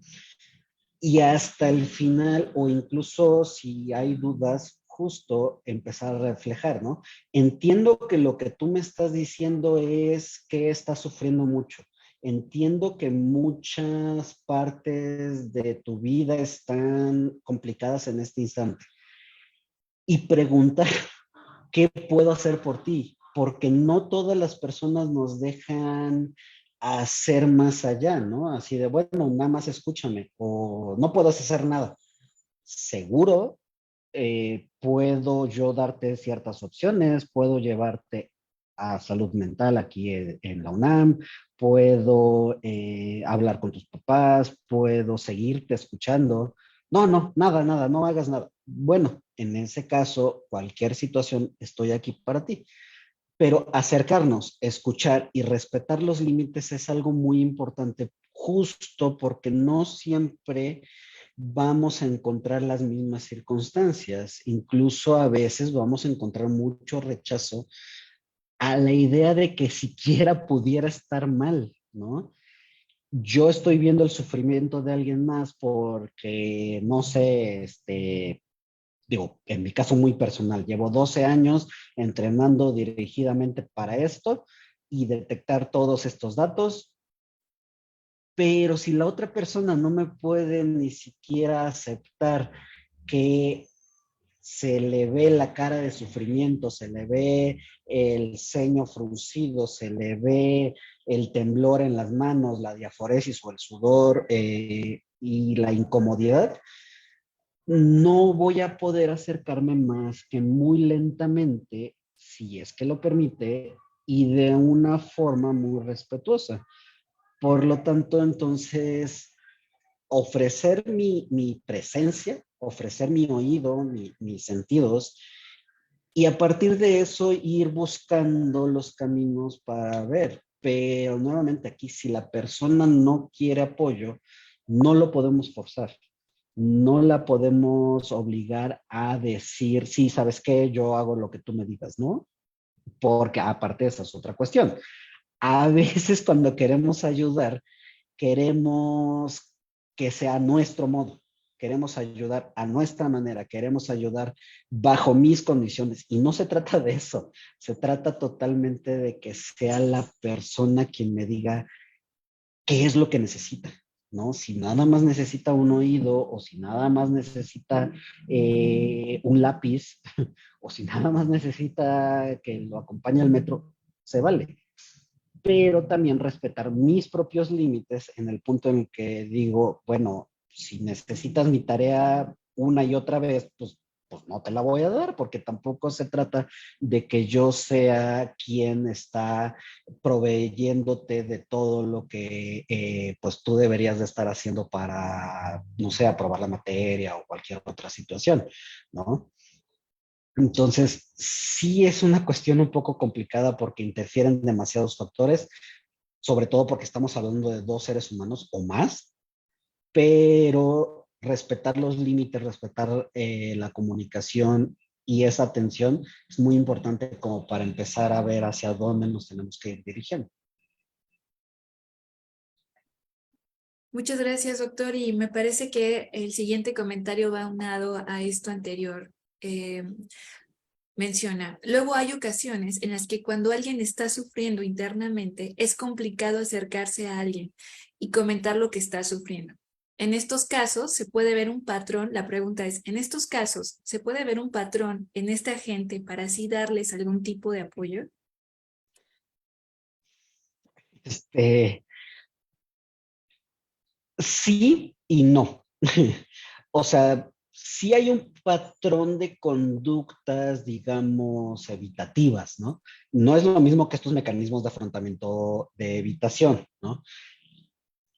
[SPEAKER 2] Y hasta el final, o incluso si hay dudas, justo empezar a reflejar, ¿no? Entiendo que lo que tú me estás diciendo es que estás sufriendo mucho. Entiendo que muchas partes de tu vida están complicadas en este instante. Y preguntar qué puedo hacer por ti, porque no todas las personas nos dejan hacer más allá, ¿no? Así de, bueno, nada más escúchame o no puedes hacer nada. Seguro puedo yo darte ciertas opciones, puedo llevarte a salud mental aquí en la UNAM, puedo hablar con tus papás, puedo seguirte escuchando. No, no, nada, nada, no hagas nada. Bueno, en ese caso, cualquier situación, estoy aquí para ti. Pero acercarnos, escuchar y respetar los límites es algo muy importante, justo porque no siempre vamos a encontrar las mismas circunstancias. Incluso a veces vamos a encontrar mucho rechazo a la idea de que siquiera pudiera estar mal, ¿no? Yo estoy viendo el sufrimiento de alguien más porque, no sé, digo, en mi caso muy personal, llevo 12 años entrenando dirigidamente para esto y detectar todos estos datos, pero si la otra persona no me puede ni siquiera aceptar que se le ve la cara de sufrimiento, se le ve el ceño fruncido, se le ve el temblor en las manos, la diaforesis o el sudor y la incomodidad, no voy a poder acercarme más que muy lentamente, si es que lo permite, y de una forma muy respetuosa. Por lo tanto, entonces, ofrecer mi presencia, ofrecer mi oído, mis sentidos, y a partir de eso ir buscando los caminos para ver. Pero nuevamente aquí, si la persona no quiere apoyo, no lo podemos forzar. No la podemos obligar a decir, sí, ¿sabes qué? Yo hago lo que tú me digas, ¿no? Porque aparte esa es otra cuestión. A veces cuando queremos ayudar, queremos que sea a nuestro modo, queremos ayudar a nuestra manera, queremos ayudar bajo mis condiciones. Y no se trata de eso, se trata totalmente de que sea la persona quien me diga qué es lo que necesita, ¿no? Si nada más necesita un oído o si nada más necesita un lápiz o si nada más necesita que lo acompañe al metro, se vale. Pero también respetar mis propios límites en el punto en que digo, bueno, si necesitas mi tarea una y otra vez, pues no te la voy a dar, porque tampoco se trata de que yo sea quien está proveyéndote de todo lo que pues tú deberías de estar haciendo para, no sé, aprobar la materia o cualquier otra situación, ¿no? Entonces, sí es una cuestión un poco complicada porque interfieren demasiados factores, sobre todo porque estamos hablando de dos seres humanos o más, pero respetar los límites, respetar la comunicación y esa atención es muy importante como para empezar a ver hacia dónde nos tenemos que ir dirigiendo.
[SPEAKER 1] Muchas gracias, doctor. Y me parece que el siguiente comentario va unado a esto anterior. Eh, Menciona, luego hay ocasiones en las que cuando alguien está sufriendo internamente, es complicado acercarse a alguien y comentar lo que está sufriendo. En estos casos se puede ver un patrón, la pregunta es, en estos casos, ¿se puede ver un patrón en esta gente para así darles algún tipo de apoyo?
[SPEAKER 2] Este, sí y no. O sea, sí hay un patrón de conductas, digamos, evitativas, ¿no? No es lo mismo que estos mecanismos de afrontamiento de evitación, ¿no?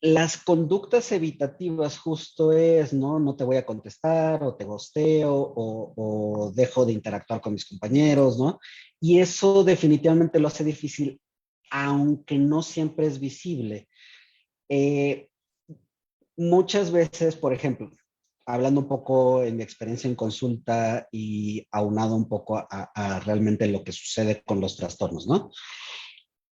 [SPEAKER 2] Las conductas evitativas justo es, ¿no? No te voy a contestar o te gosteo o dejo de interactuar con mis compañeros, ¿no? Y eso definitivamente lo hace difícil, aunque no siempre es visible. Eh, Muchas veces, por ejemplo, hablando un poco en mi experiencia en consulta y aunado un poco a realmente lo que sucede con los trastornos, ¿no?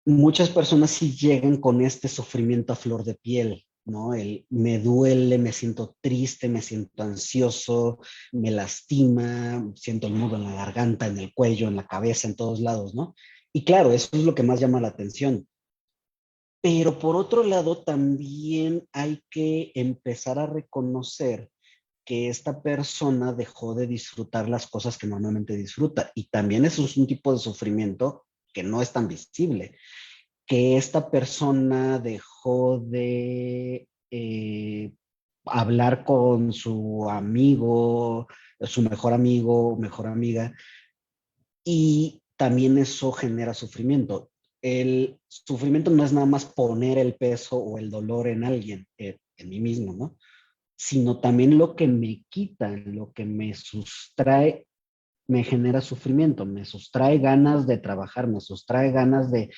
[SPEAKER 2] Muchas personas sí llegan con este sufrimiento a flor de piel, ¿no? El me duele, me siento triste, me siento ansioso, me lastima, siento el nudo en la garganta, en el cuello, en la cabeza, en todos lados, ¿no? Y claro, eso es lo que más llama la atención. Pero por otro lado, también hay que empezar a reconocer que esta persona dejó de disfrutar las cosas que normalmente disfruta. Y también eso es un tipo de sufrimiento que no es tan visible, que esta persona dejó de hablar con su amigo, su mejor amiga, y también eso genera sufrimiento. El sufrimiento no es nada más poner el peso o el dolor en alguien, en mí mismo, ¿no? Sino también lo que me quita, lo que me sustrae, me genera sufrimiento, me sustrae ganas de trabajar, me sustrae ganas de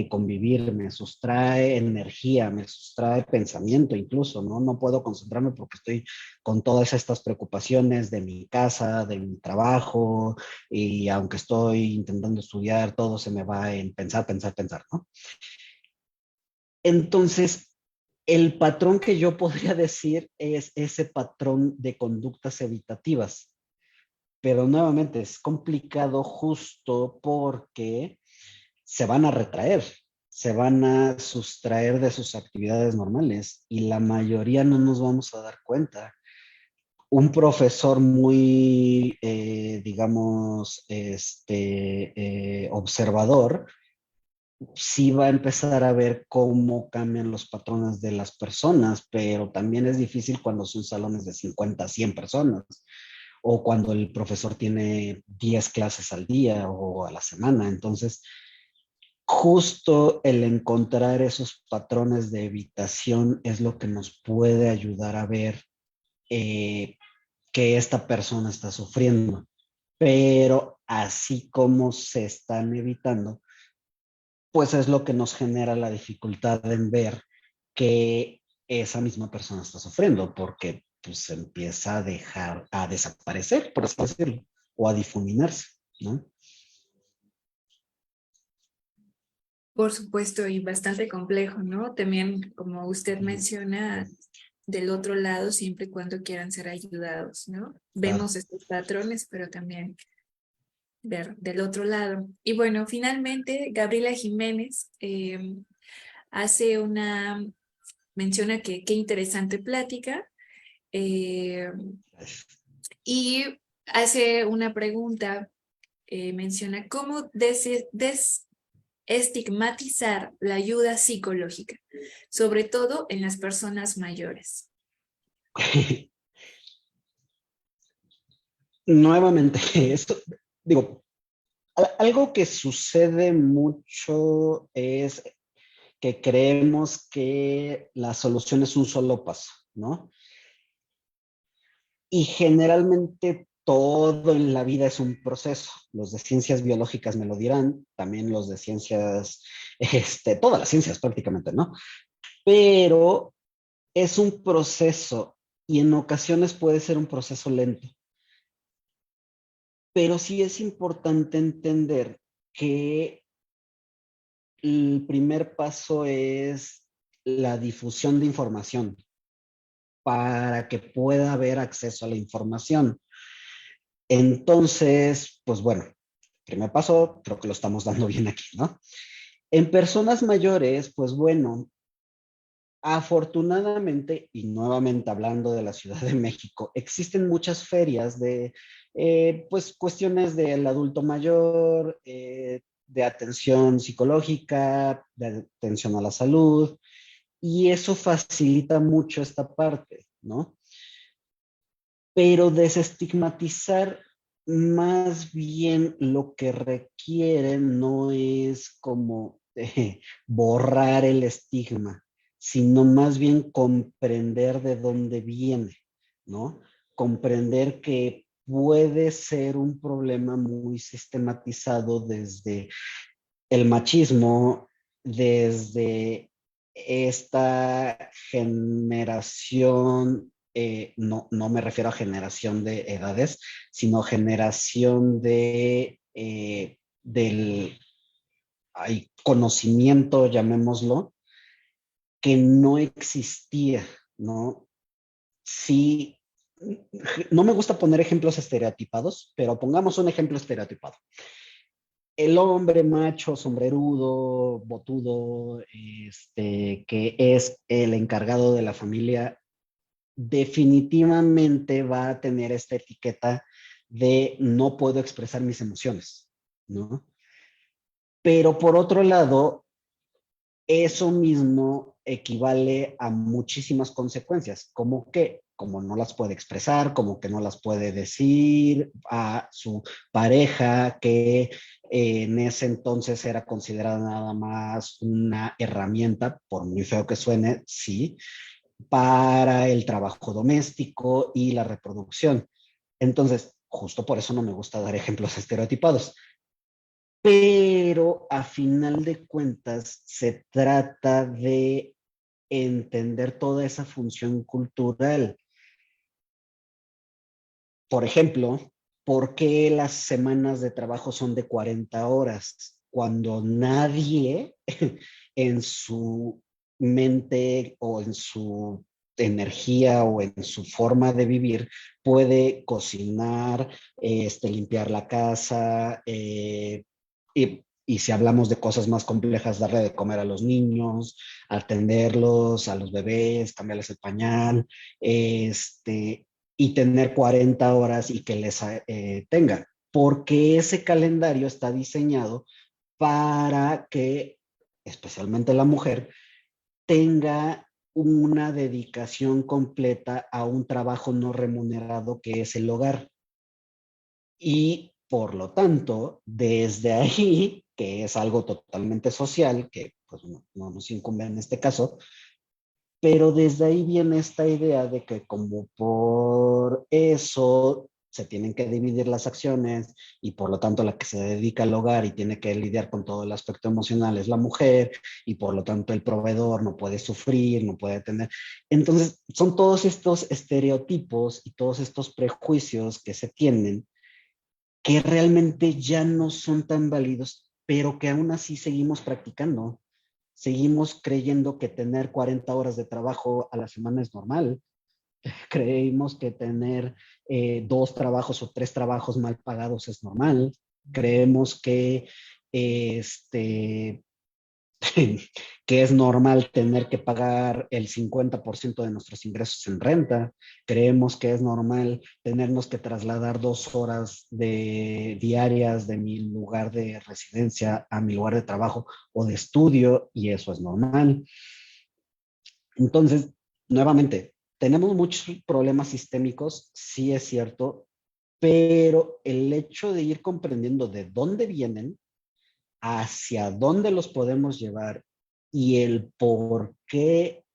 [SPEAKER 2] convivir, me sustrae energía, me sustrae pensamiento incluso, ¿no? No puedo concentrarme porque estoy con todas estas preocupaciones de mi casa, de mi trabajo, y aunque estoy intentando estudiar, todo se me va en pensar, pensar, pensar, ¿no? Entonces, el patrón que yo podría decir es ese patrón de conductas evitativas, pero nuevamente es complicado justo porque se van a retraer, se van a sustraer de sus actividades normales y la mayoría no nos vamos a dar cuenta. Un profesor muy, digamos, observador, sí va a empezar a ver cómo cambian los patrones de las personas, pero también es difícil cuando son salones de 50, 100 personas o cuando el profesor tiene 10 clases al día o a la semana. Entonces, justo el encontrar esos patrones de evitación es lo que nos puede ayudar a ver eh, que esta persona está sufriendo. Pero así como se están evitando, pues es lo que nos genera la dificultad en ver que esa misma persona está sufriendo, porque pues empieza a dejar, a desaparecer, por así decirlo, o a difuminarse, ¿no?
[SPEAKER 1] Por supuesto, y bastante complejo, ¿no? También, como usted menciona, del otro lado, siempre y cuando quieran ser ayudados, ¿no?
[SPEAKER 2] Claro.
[SPEAKER 1] Vemos estos patrones, pero también ver del otro lado. Y bueno, finalmente, Gabriela Jiménez hace una, menciona que qué interesante plática, eh, y hace una pregunta, menciona cómo estigmatizar la ayuda psicológica, sobre todo en las personas mayores.
[SPEAKER 2] Nuevamente, esto, digo, algo que sucede mucho es que creemos que la solución es un solo paso, ¿no? Y generalmente todo en la vida es un proceso. Los de ciencias biológicas me lo dirán, también los de ciencias, todas las ciencias prácticamente, ¿no? Pero es un proceso y en ocasiones puede ser un proceso lento. Pero sí es importante entender que el primer paso es la difusión de información para que pueda haber acceso a la información. Entonces, pues bueno, primer paso, creo que lo estamos dando bien aquí, ¿no? En personas mayores, pues bueno, afortunadamente, y nuevamente hablando de la Ciudad de México, existen muchas ferias de, pues, cuestiones del adulto mayor, de atención psicológica, de atención a la salud, y eso facilita mucho esta parte, ¿no? Pero desestigmatizar más bien lo que requieren no es como borrar el estigma, sino más bien comprender de dónde viene, ¿no? Comprender que puede ser un problema muy sistematizado desde el machismo, desde esta generación, no me refiero a generación de edades, sino generación del conocimiento, llamémoslo, que no existía, ¿no? Sí, no me gusta poner ejemplos estereotipados, pero pongamos un ejemplo estereotipado. El hombre macho, sombrerudo, botudo, que es el encargado de la familia, definitivamente va a tener esta etiqueta de no puedo expresar mis emociones, ¿no? Pero por otro lado, eso mismo equivale a muchísimas consecuencias, como que, como no las puede expresar, como que no las puede decir a su pareja, que en ese entonces era considerada nada más una herramienta, por muy feo que suene, sí, para el trabajo doméstico y la reproducción. Entonces, justo por eso no me gusta dar ejemplos estereotipados, pero a final de cuentas se trata de entender toda esa función cultural. Por ejemplo, ¿por qué las semanas de trabajo son de 40 horas? Cuando nadie en su mente o en su energía o en su forma de vivir puede cocinar, limpiar la casa, y si hablamos de cosas más complejas, darle de comer a los niños, atenderlos, a los bebés, cambiarles el pañal, y tener 40 horas y que les tenga, porque ese calendario está diseñado para que, especialmente la mujer, tenga una dedicación completa a un trabajo no remunerado que es el hogar. Y por lo tanto, desde ahí, que es algo totalmente social, que pues no nos incumbe en este caso, pero desde ahí viene esta idea de que como por eso se tienen que dividir las acciones y por lo tanto la que se dedica al hogar y tiene que lidiar con todo el aspecto emocional es la mujer y por lo tanto el proveedor no puede sufrir, no puede tener. Entonces son todos estos estereotipos y todos estos prejuicios que se tienen que realmente ya no son tan válidos, pero que aún así seguimos practicando. Seguimos creyendo que tener 40 horas de trabajo a la semana es normal. Creemos que tener dos trabajos o tres trabajos mal pagados es normal. Creemos que que es normal tener que pagar el 50% de nuestros ingresos en renta. Creemos que es normal tenernos que trasladar 2 horas diarias de mi lugar de residencia a mi lugar de trabajo o de estudio, y eso es normal. Entonces, nuevamente, tenemos muchos problemas sistémicos, sí es cierto, pero el hecho de ir comprendiendo de dónde vienen, hacia dónde los podemos llevar y el por qué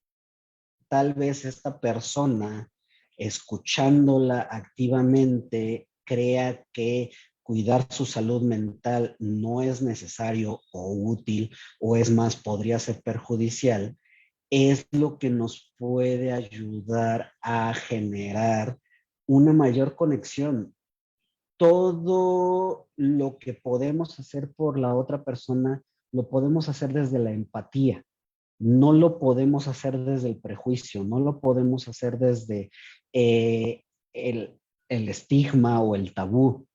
[SPEAKER 2] tal vez esta persona, escuchándola activamente, crea que cuidar su salud mental no es necesario o útil, o es más, podría ser perjudicial, es lo que nos puede ayudar a generar una mayor conexión. Todo lo que podemos hacer por la otra persona lo podemos hacer desde la empatía. No lo podemos hacer desde el prejuicio, no lo podemos hacer desde eh, el, el estigma o el tabú.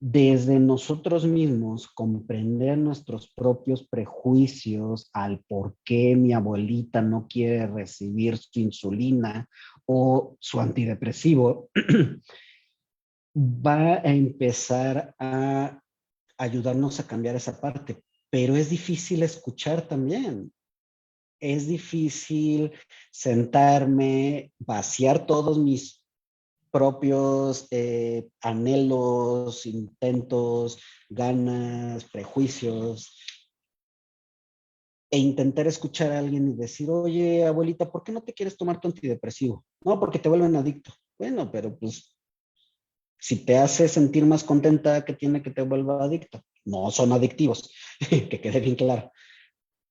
[SPEAKER 2] Desde nosotros mismos, comprender nuestros propios prejuicios al por qué mi abuelita no quiere recibir su insulina o su antidepresivo, va a empezar a ayudarnos a cambiar esa parte. Pero es difícil escuchar también. Es difícil sentarme, vaciar todos mis propios anhelos, intentos, ganas, prejuicios, e intentar escuchar a alguien y decir, oye, abuelita, ¿por qué no te quieres tomar tu antidepresivo? No, porque te vuelven adicto. Bueno, pero pues si te hace sentir más contenta, ¿qué tiene que te vuelva adicto? No son adictivos, que quede bien claro.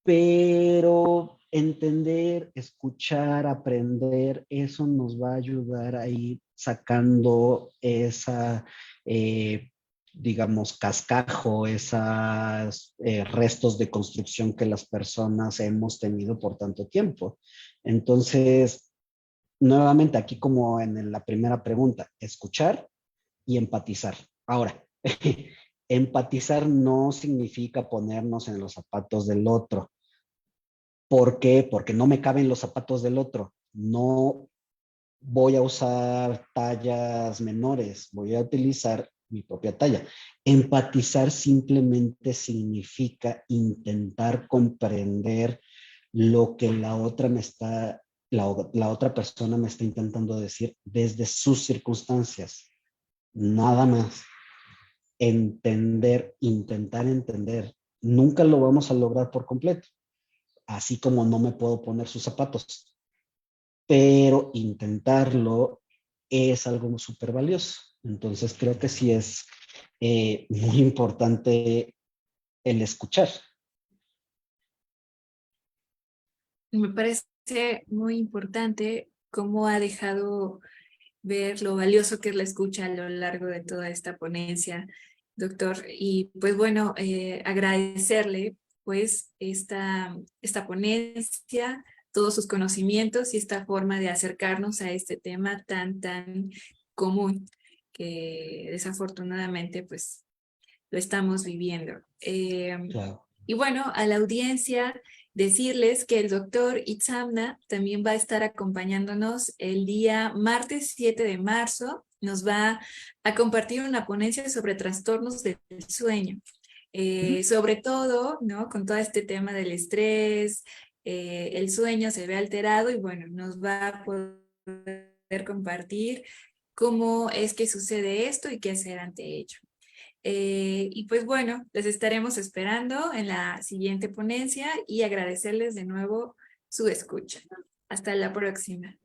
[SPEAKER 2] Pero entender, escuchar, aprender, eso nos va a ayudar a ir sacando esa digamos, cascajo, esos restos de construcción que las personas hemos tenido por tanto tiempo. Entonces, nuevamente aquí como en la primera pregunta, escuchar y empatizar. Ahora, empatizar no significa ponernos en los zapatos del otro. ¿Por qué? Porque no me caben los zapatos del otro. No voy a usar tallas menores, voy a utilizar mi propia talla. Empatizar simplemente significa intentar comprender lo que la otra persona me está intentando decir desde sus circunstancias. Nada más. Entender, intentar entender. Nunca lo vamos a lograr por completo, así como no me puedo poner sus zapatos, pero intentarlo es algo súper valioso. Entonces creo que sí es muy importante el escuchar.
[SPEAKER 1] Me parece muy importante cómo ha dejado ver lo valioso que es la escucha a lo largo de toda esta ponencia, doctor. Y pues bueno, agradecerle pues esta ponencia, todos sus conocimientos y esta forma de acercarnos a este tema tan común que desafortunadamente pues lo estamos viviendo.
[SPEAKER 2] Claro.
[SPEAKER 1] Y bueno, a la audiencia decirles que el doctor Itzamna también va a estar acompañándonos el día martes 7 de marzo. Nos va a compartir una ponencia sobre trastornos del sueño. Sobre todo, ¿no? Con todo este tema del estrés, el sueño se ve alterado y bueno, nos va a poder compartir cómo es que sucede esto y qué hacer ante ello. Y pues bueno, les estaremos esperando en la siguiente ponencia y agradecerles de nuevo su escucha. Hasta la próxima.